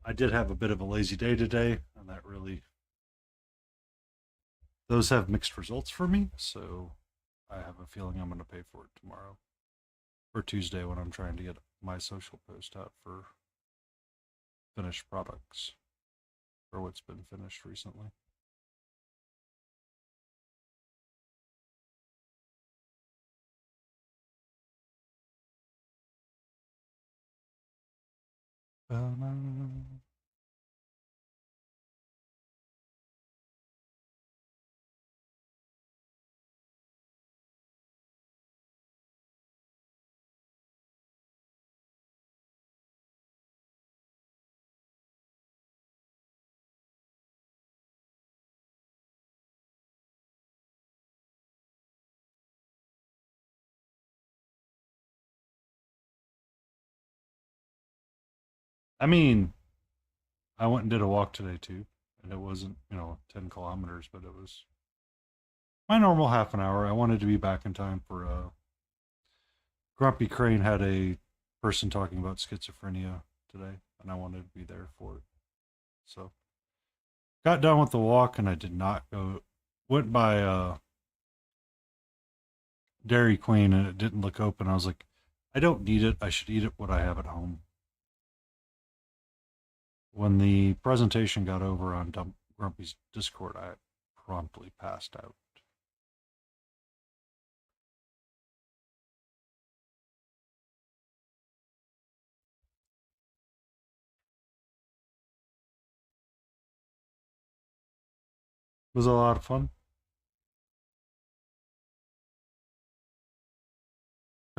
I did have a bit of a lazy day today, and that really, those have mixed results for me. So I have a feeling I'm going to pay for it tomorrow or Tuesday when I'm trying to get my social post out for finished products or what's been finished recently. I mean, I went and did a walk today too, and it wasn't, 10 kilometers, but it was my normal half an hour. I wanted to be back in time for Grumpy Crane had a person talking about schizophrenia today, and I wanted to be there for it. So got done with the walk, and I did not go. Went by Dairy Queen, and it didn't look open. I was like, I don't need it. I should eat it what I have at home. When the presentation got over on Grumpy's Discord, I promptly passed out. It was a lot of fun.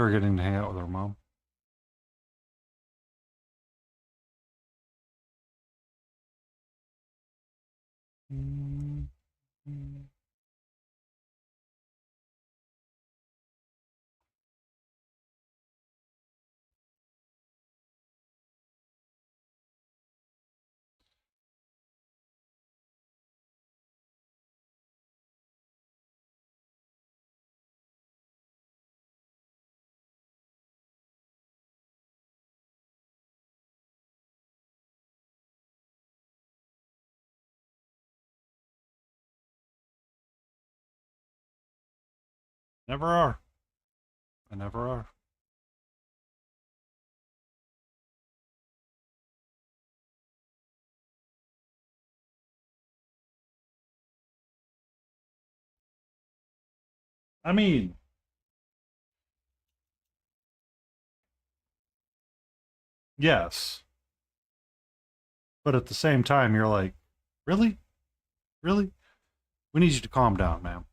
Her getting to hang out with her mom. Never are. I never are. I mean, yes. But at the same time, you're like, really? Really? We need you to calm down, ma'am.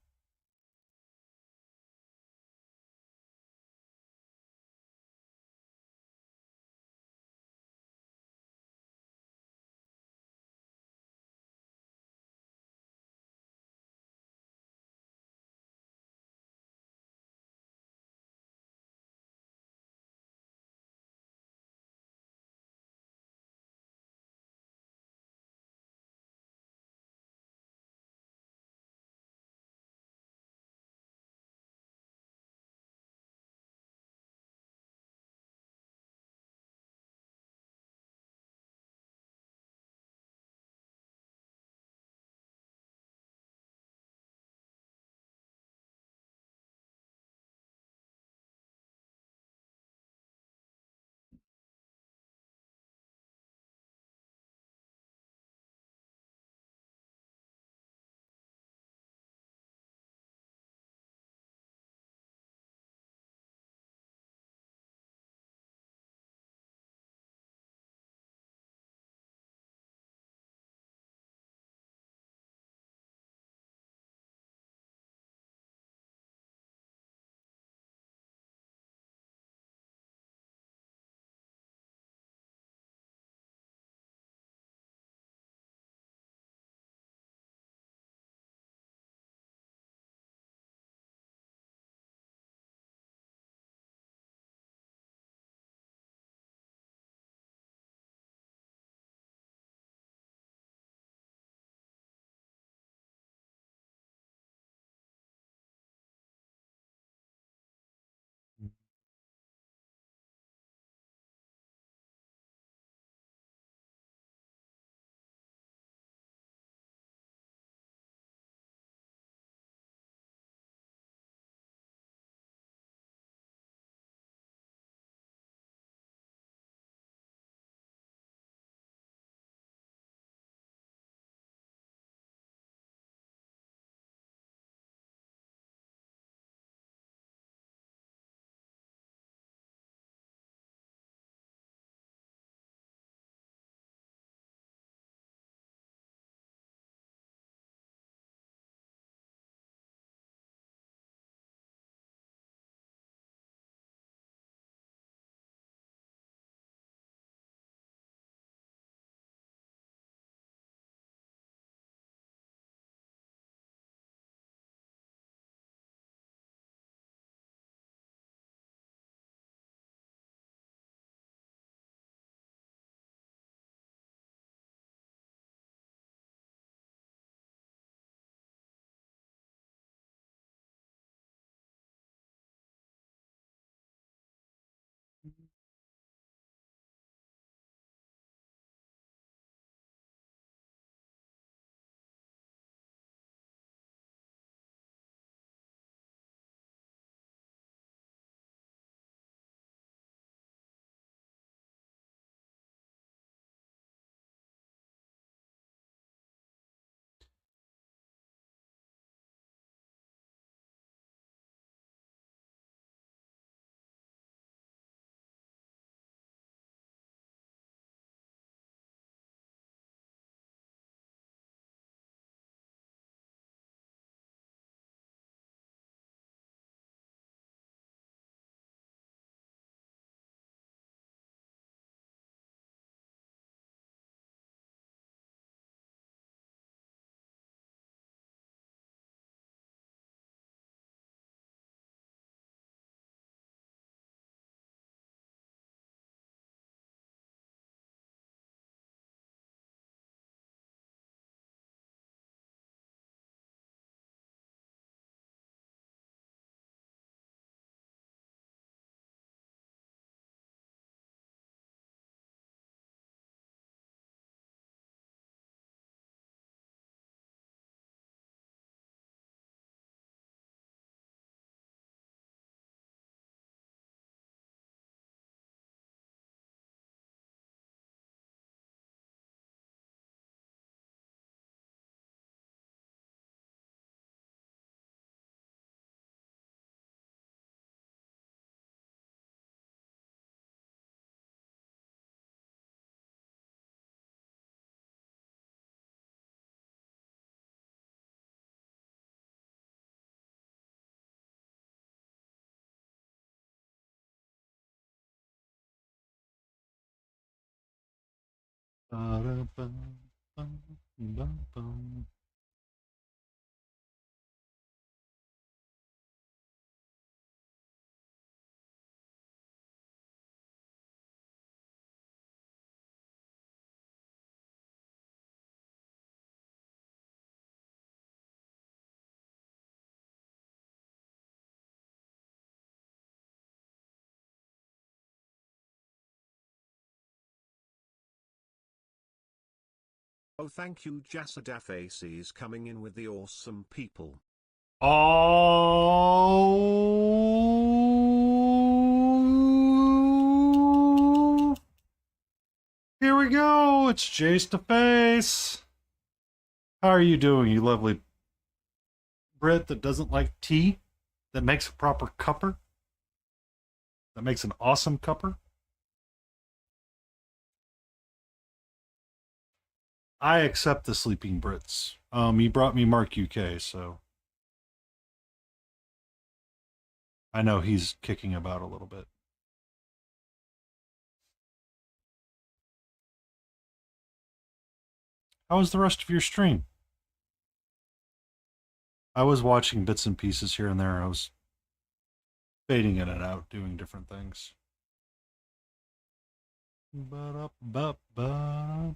Ba-da-bum-bum-bum-bum.
Oh, thank you, Jasadafaces, coming in with the awesome people.
Oh, here we go. It's Jace to Face. How are you doing, you lovely Brit that doesn't like tea, that makes a proper cupper, that makes an awesome cupper? I accept the sleeping Brits. You brought me Mark UK, so I know he's kicking about a little bit. How was the rest of your stream? I was watching bits and pieces here and there. I was fading in and out, doing different things. Ba-da-ba-ba-ba.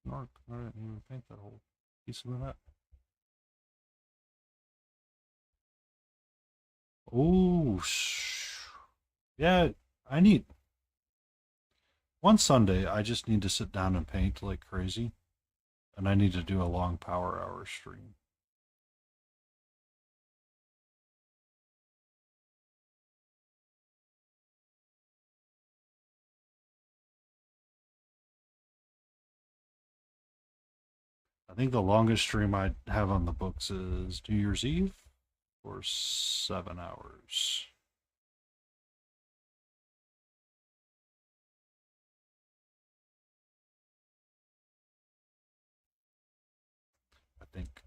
Snark. I didn't even paint that whole piece of that. Oh, yeah. I need one Sunday. I just need to sit down and paint like crazy, and I need to do a long power hour stream. I think the longest stream I have on the books is New Year's Eve for 7 hours. I think.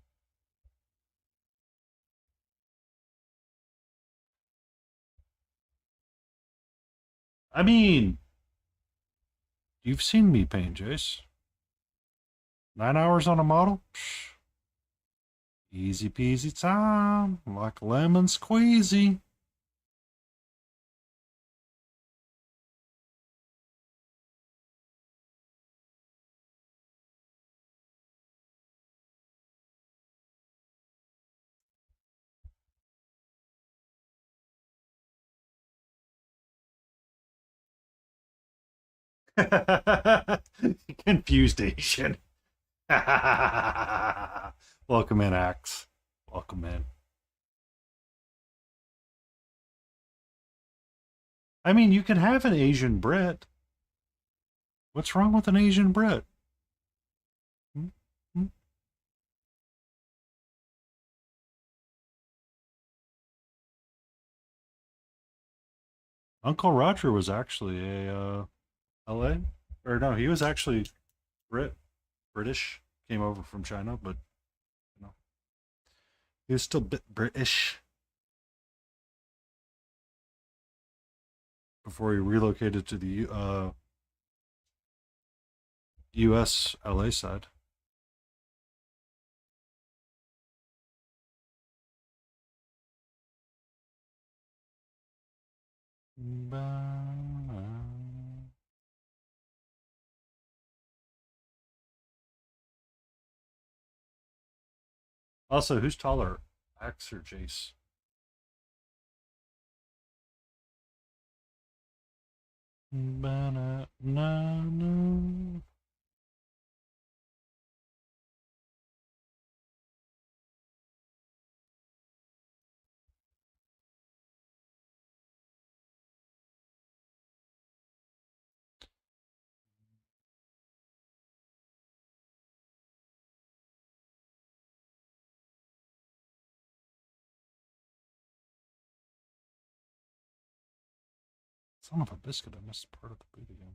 I mean, you've seen me paint, Jace. 9 hours on a model? Psh, easy peasy time, like lemon squeezy. Confused Asian. Welcome in, Axe. Welcome in. I mean, you can have an Asian Brit. What's wrong with an Asian Brit? Hmm? Hmm? Uncle Roger was actually a LA, or no, he was actually British. Came over from China, but you know, he was still bit British before he relocated to the U.S. LA side. Also, who's taller, Axe or Jace? Son of a biscuit, I missed part of the boot again.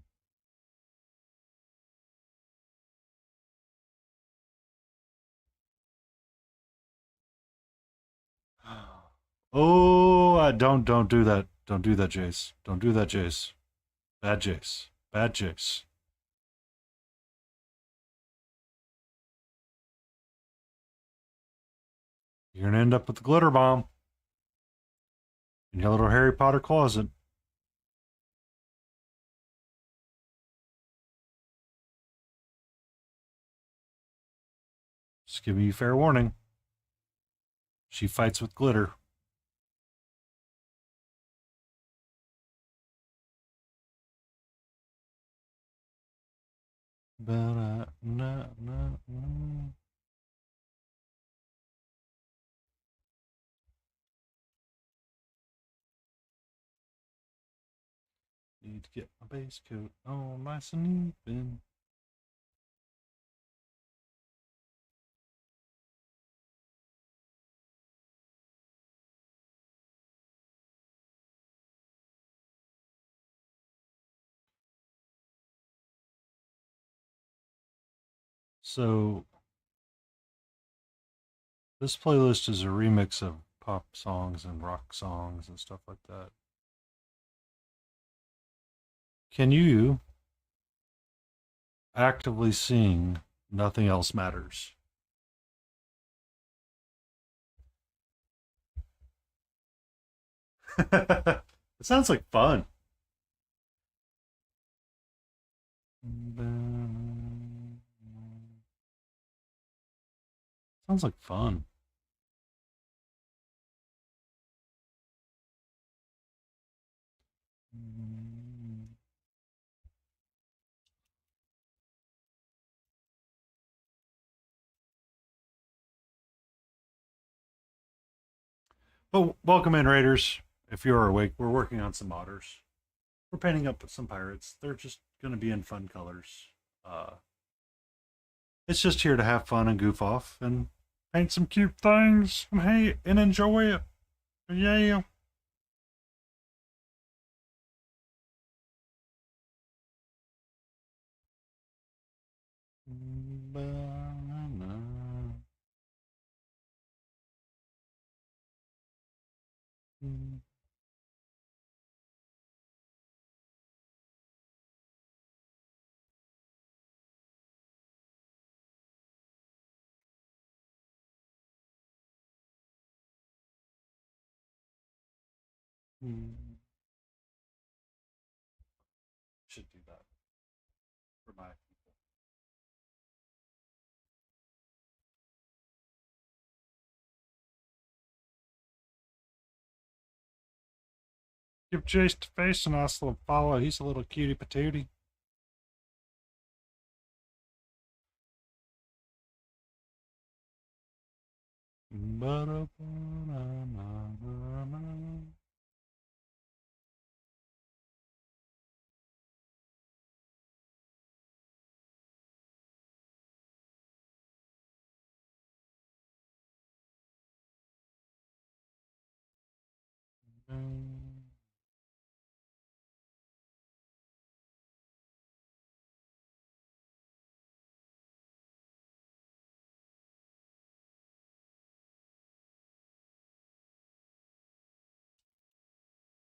Oh, don't do that. Don't do that, Jace. Don't do that, Jace. Bad Jace. Bad Jace. You're gonna end up with the glitter bomb in your little Harry Potter closet. Just giving you fair warning. She fights with glitter. Need to get my base coat on nice and even. So this playlist is a remix of pop songs and rock songs and stuff like that. Can you actively sing Nothing Else Matters? It sounds like fun. Sounds like fun. But welcome in, Raiders. If you are awake, we're working on some otters. We're painting up some pirates. They're just going to be in fun colors. Uh, it's just here to have fun and goof off and paint some cute things and hey and enjoy it. Yeah. Should do that for my people. Give Jace to face a nice little follow. He's a little cutie patootie.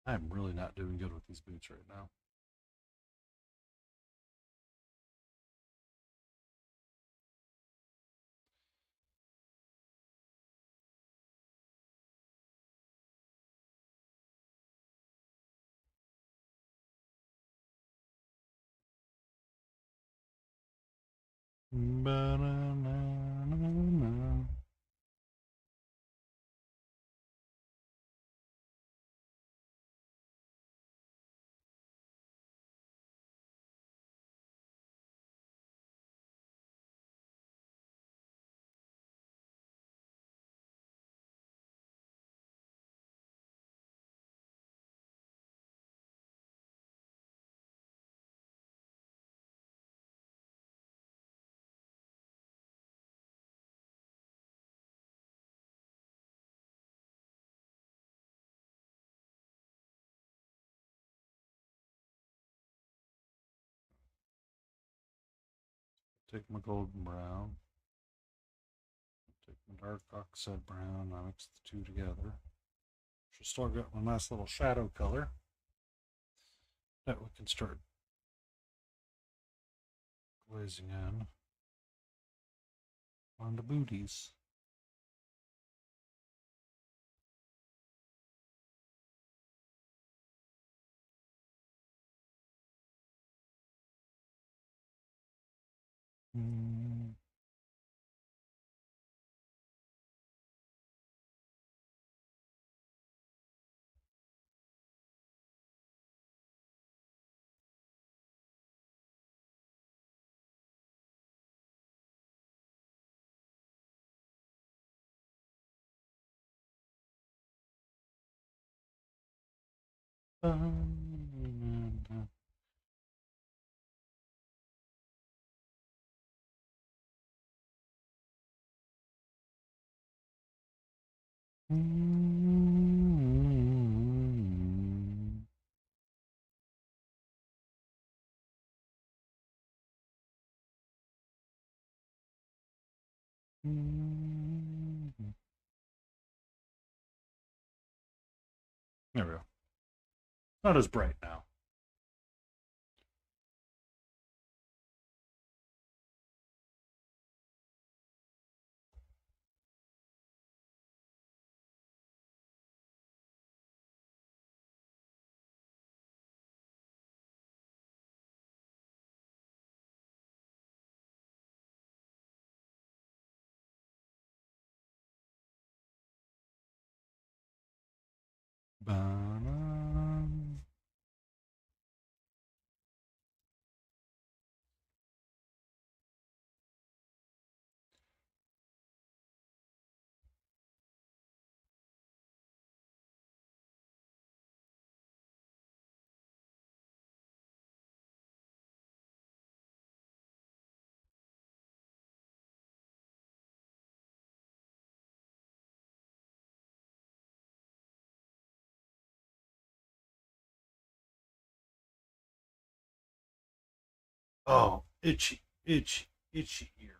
I'm really not doing good with these boots right now. Take my golden brown. Take my dark oxide brown. I mix the two together. we'll still get a nice little shadow color that we can start glazing in on the booties. Mm. There we go. Not as bright now. Oh, itchy, itchy, itchy ear.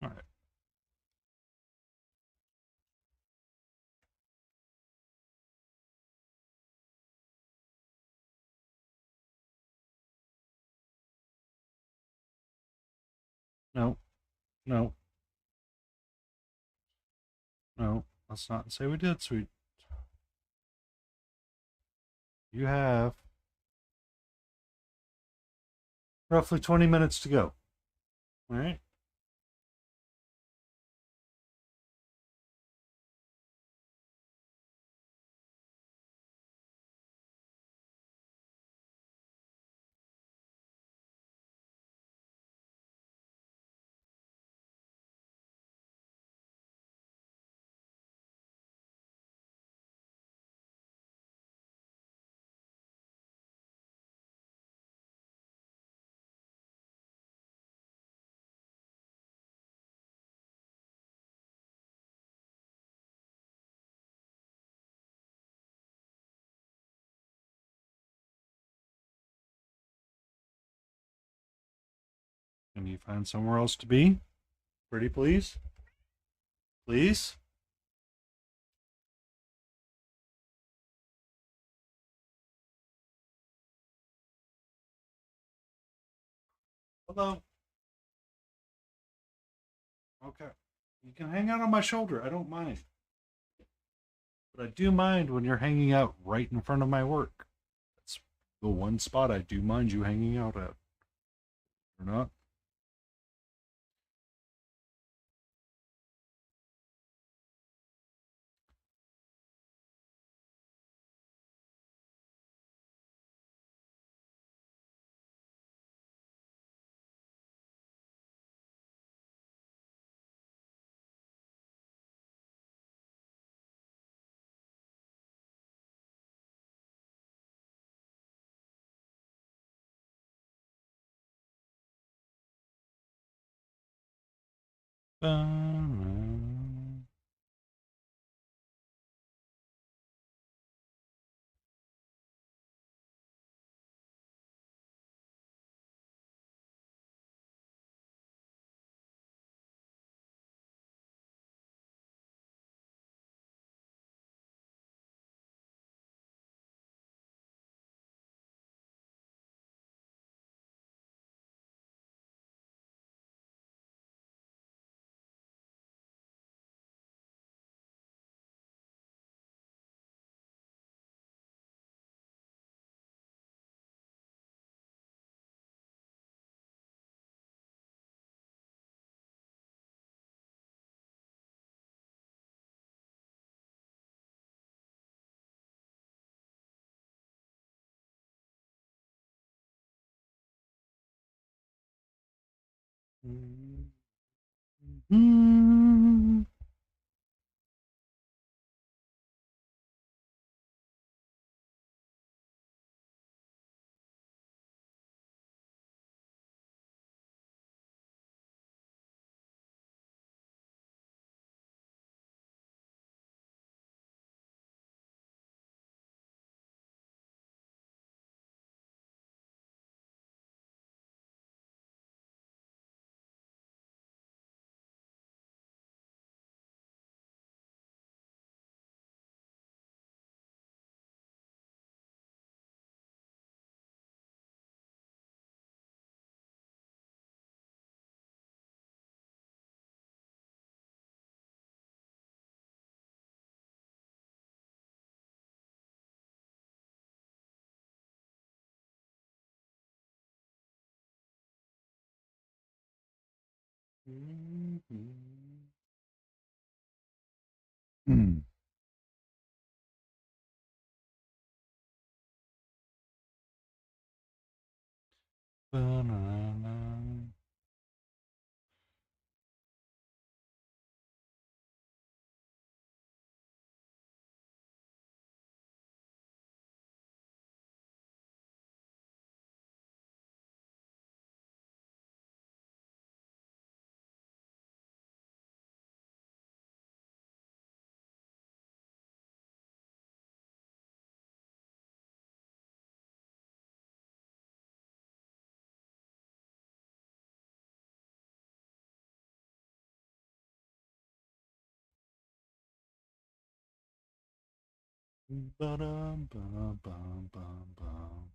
All right. No, no, no. Let's not say we did, sweet. You have roughly 20 minutes to go. All right. Can you find somewhere else to be? Pretty please? Please? Hello. Okay. You can hang out on my shoulder. I don't mind. But I do mind when you're hanging out right in front of my work. That's the one spot I do mind you hanging out at. Or not? Mm. Mm. Banana. Ba-dum, bum, bum, bum, bum.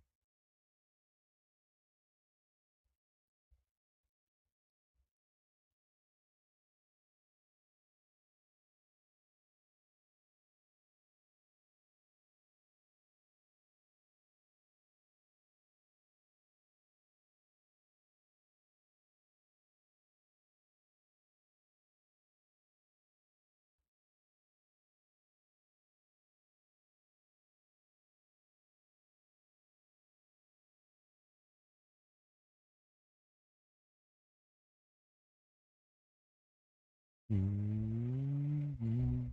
Mm-hmm.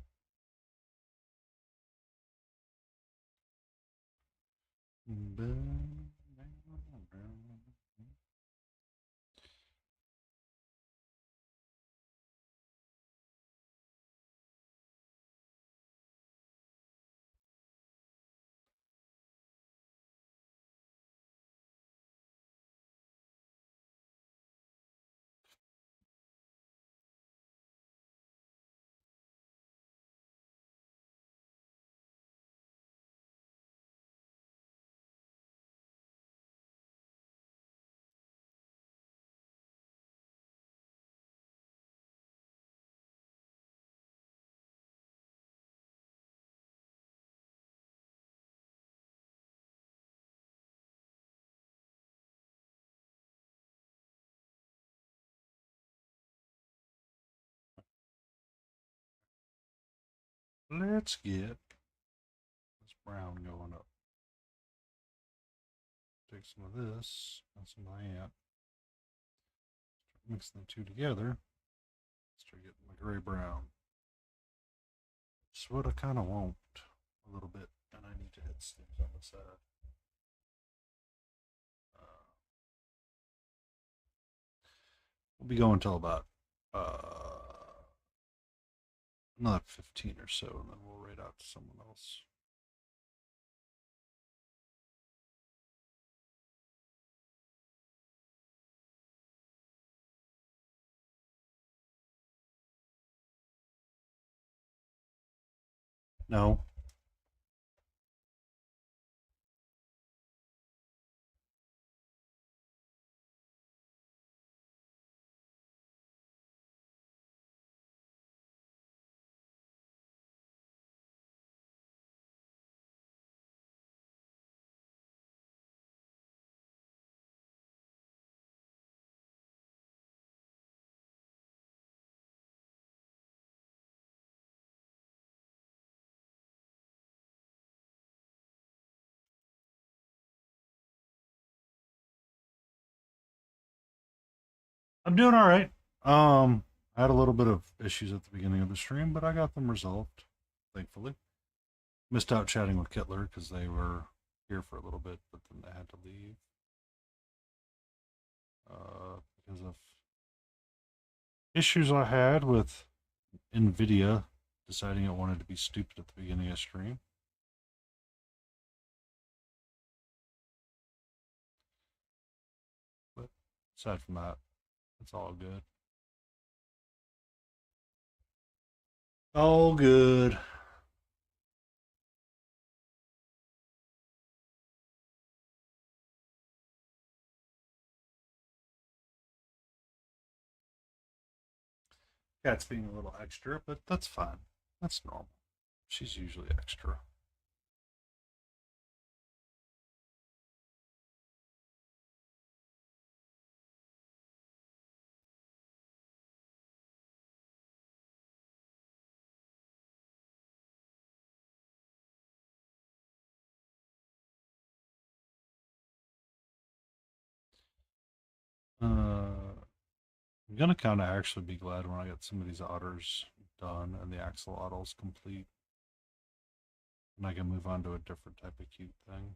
let's get this brown going up. Take some of this and some of that. Start mixing the two together. Start getting my gray brown. It's what I kind of want a little bit, and I need to hit snooze on the side. We'll be going till about another 15 or so, and then we'll raid out to someone else. No. I'm doing all right. I had a little bit of issues at the beginning of the stream, but I got them resolved, thankfully. Missed out chatting with Kittler because they were here for a little bit, but then they had to leave because of issues I had with NVIDIA deciding it wanted to be stupid at the beginning of stream. But aside from that, it's all good. All good. Cat's being a little extra, but that's fine. That's normal. She's usually extra. I'm gonna kind of actually be glad when I get some of these otters done and the axolotls complete, and I can move on to a different type of cute thing.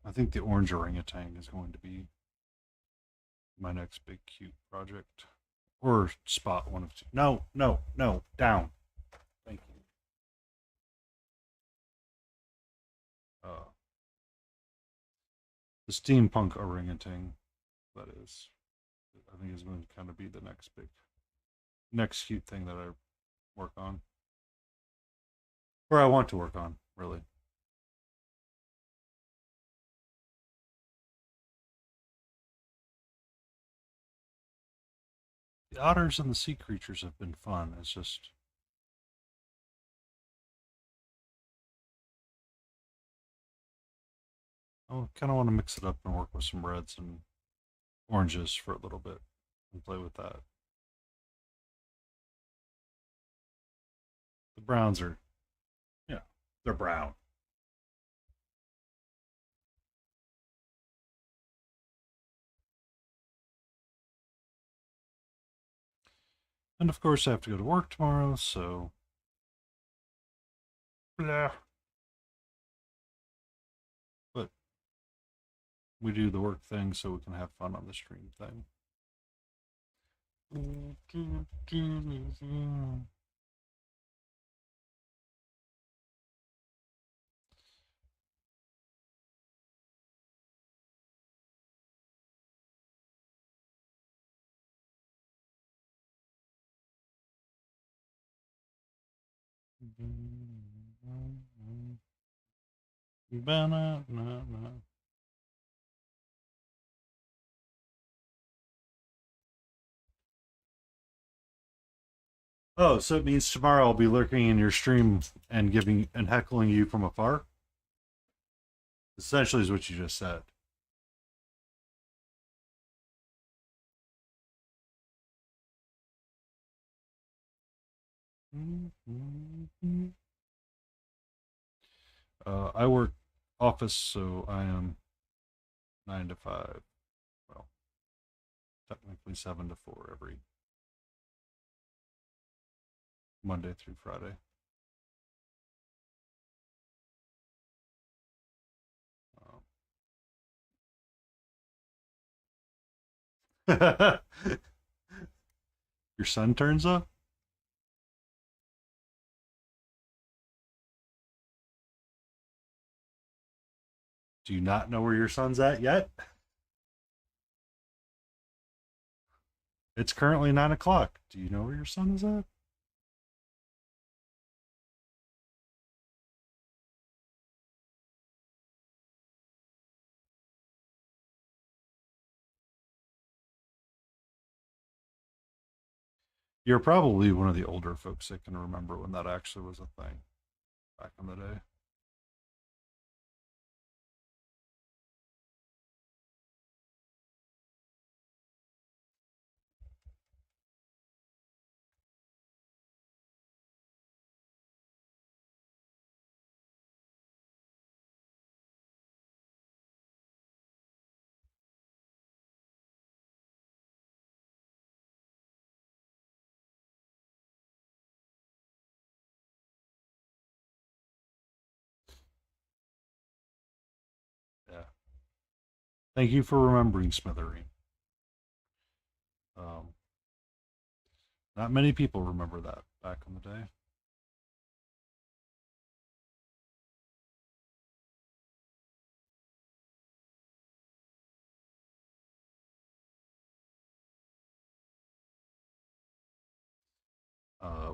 I think the orange orangutan is going to be my next big cute project. Or spot one of two. No, no, no, down. Thank you. The steampunk orangutan, that is. I think is going to kind of be the next cute thing that I work on. Or I want to work on, really. The otters and the sea creatures have been fun. It's just I kind of want to mix it up and work with some reds and oranges for a little bit and play with that. The browns are, yeah, they're brown. And of course, I have to go to work tomorrow, so. Blah. But we do the work thing so we can have fun on the stream thing. Banana. Oh, so it means tomorrow I'll be lurking in your stream and giving and heckling you from afar? Essentially, is what you just said. I work office, so I am 9 to 5. Well, technically 7 to 4 every Monday through Friday. Your son turns up? Do you not know where your son's at yet? It's currently 9 o'clock. Do you know where your son is at? You're probably one of the older folks that can remember when that actually was a thing back in the day. Yeah. Thank you for remembering Smithereen. Um, Not many people remember that back in the day.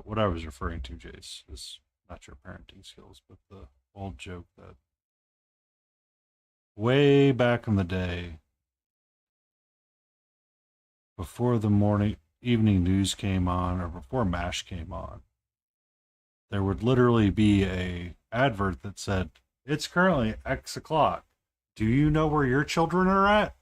What I was referring to, Jace, is not your parenting skills, but the old joke that way back in the day, before the morning evening news came on or before MASH came on, there would literally be a advert that said, "It's currently X o'clock. Do you know where your children are at?"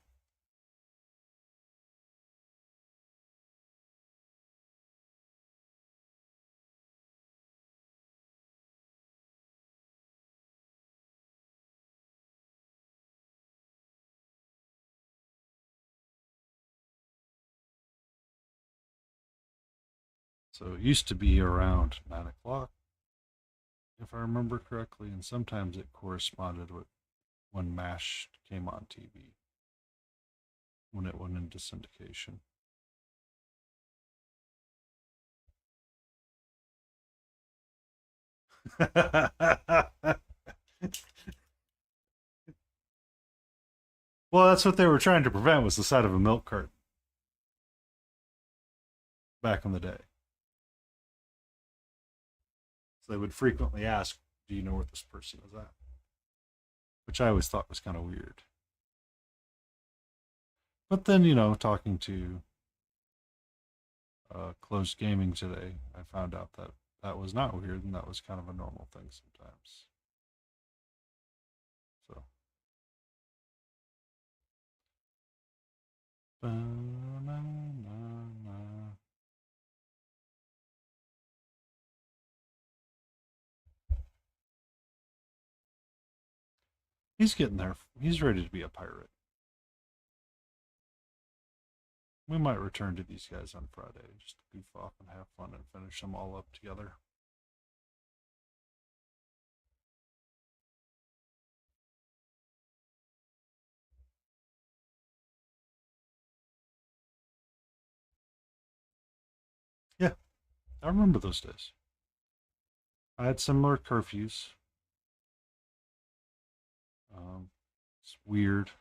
So it used to be around 9 o'clock, if I remember correctly, and sometimes it corresponded with when MASH came on TV, when it went into syndication. Well, that's what they were trying to prevent, was the sight of a milk carton back in the day. So they would frequently ask, "Do you know where this person is at?" Which I always thought was kind of weird. But then, talking to closed gaming today, I found out that that was not weird and that was kind of a normal thing sometimes. So, he's getting there. He's ready to be a pirate. We might return to these guys on Friday just to goof off and have fun and finish them all up together. Yeah, I remember those days. I had similar curfews. It's weird.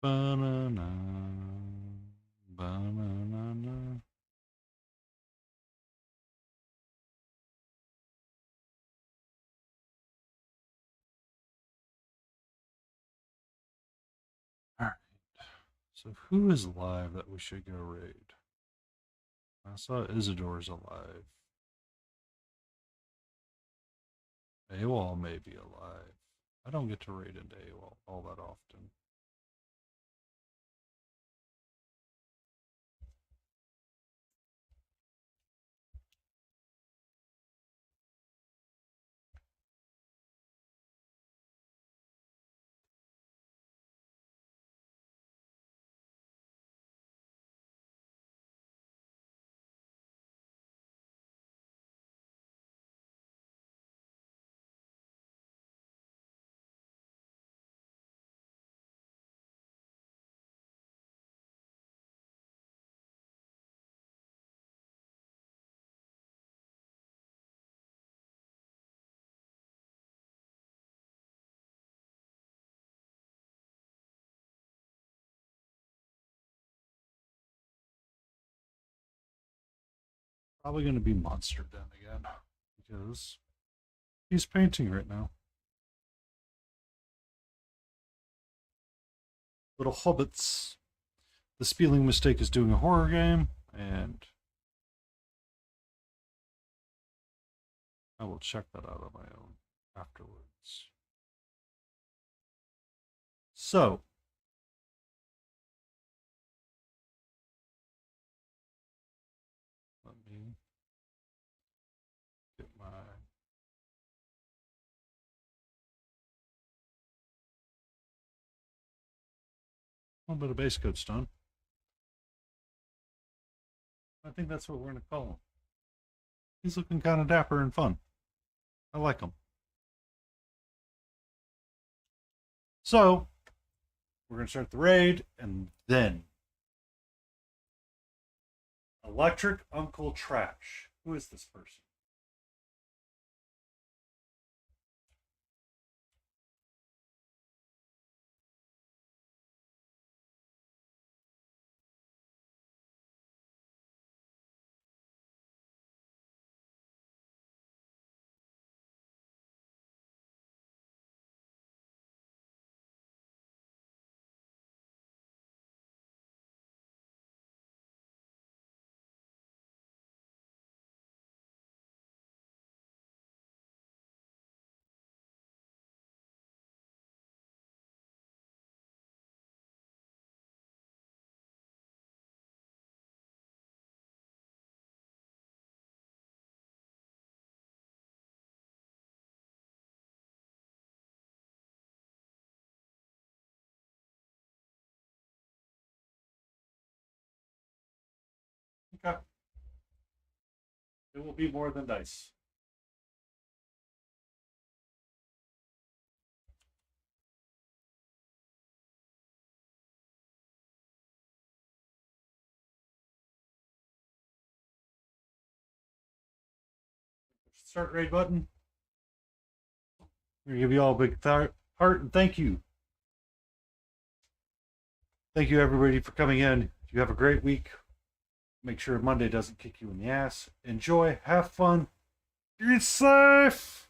Banana. Banana. Alright. So who is alive that we should go raid? I saw Isidore's alive. AWOL may be alive. I don't get to raid into AWOL all that often. Probably going to be Monster Den again because he's painting right now. Little hobbits. The spelling mistake is doing a horror game, and I will check that out on my own afterwards. So, let me get my little bit of base coats done. I think that's what we're going to call him. He's looking kind of dapper and fun. I like him. So, we're going to start the raid, and then Electric Uncle Trash. Who is this person? Okay. It will be more than dice. Start raid button. I'm going to give you all a big heart and thank you. Thank you, everybody, for coming in. You have a great week. Make sure Monday doesn't kick you in the ass. Enjoy. Have fun. Be safe.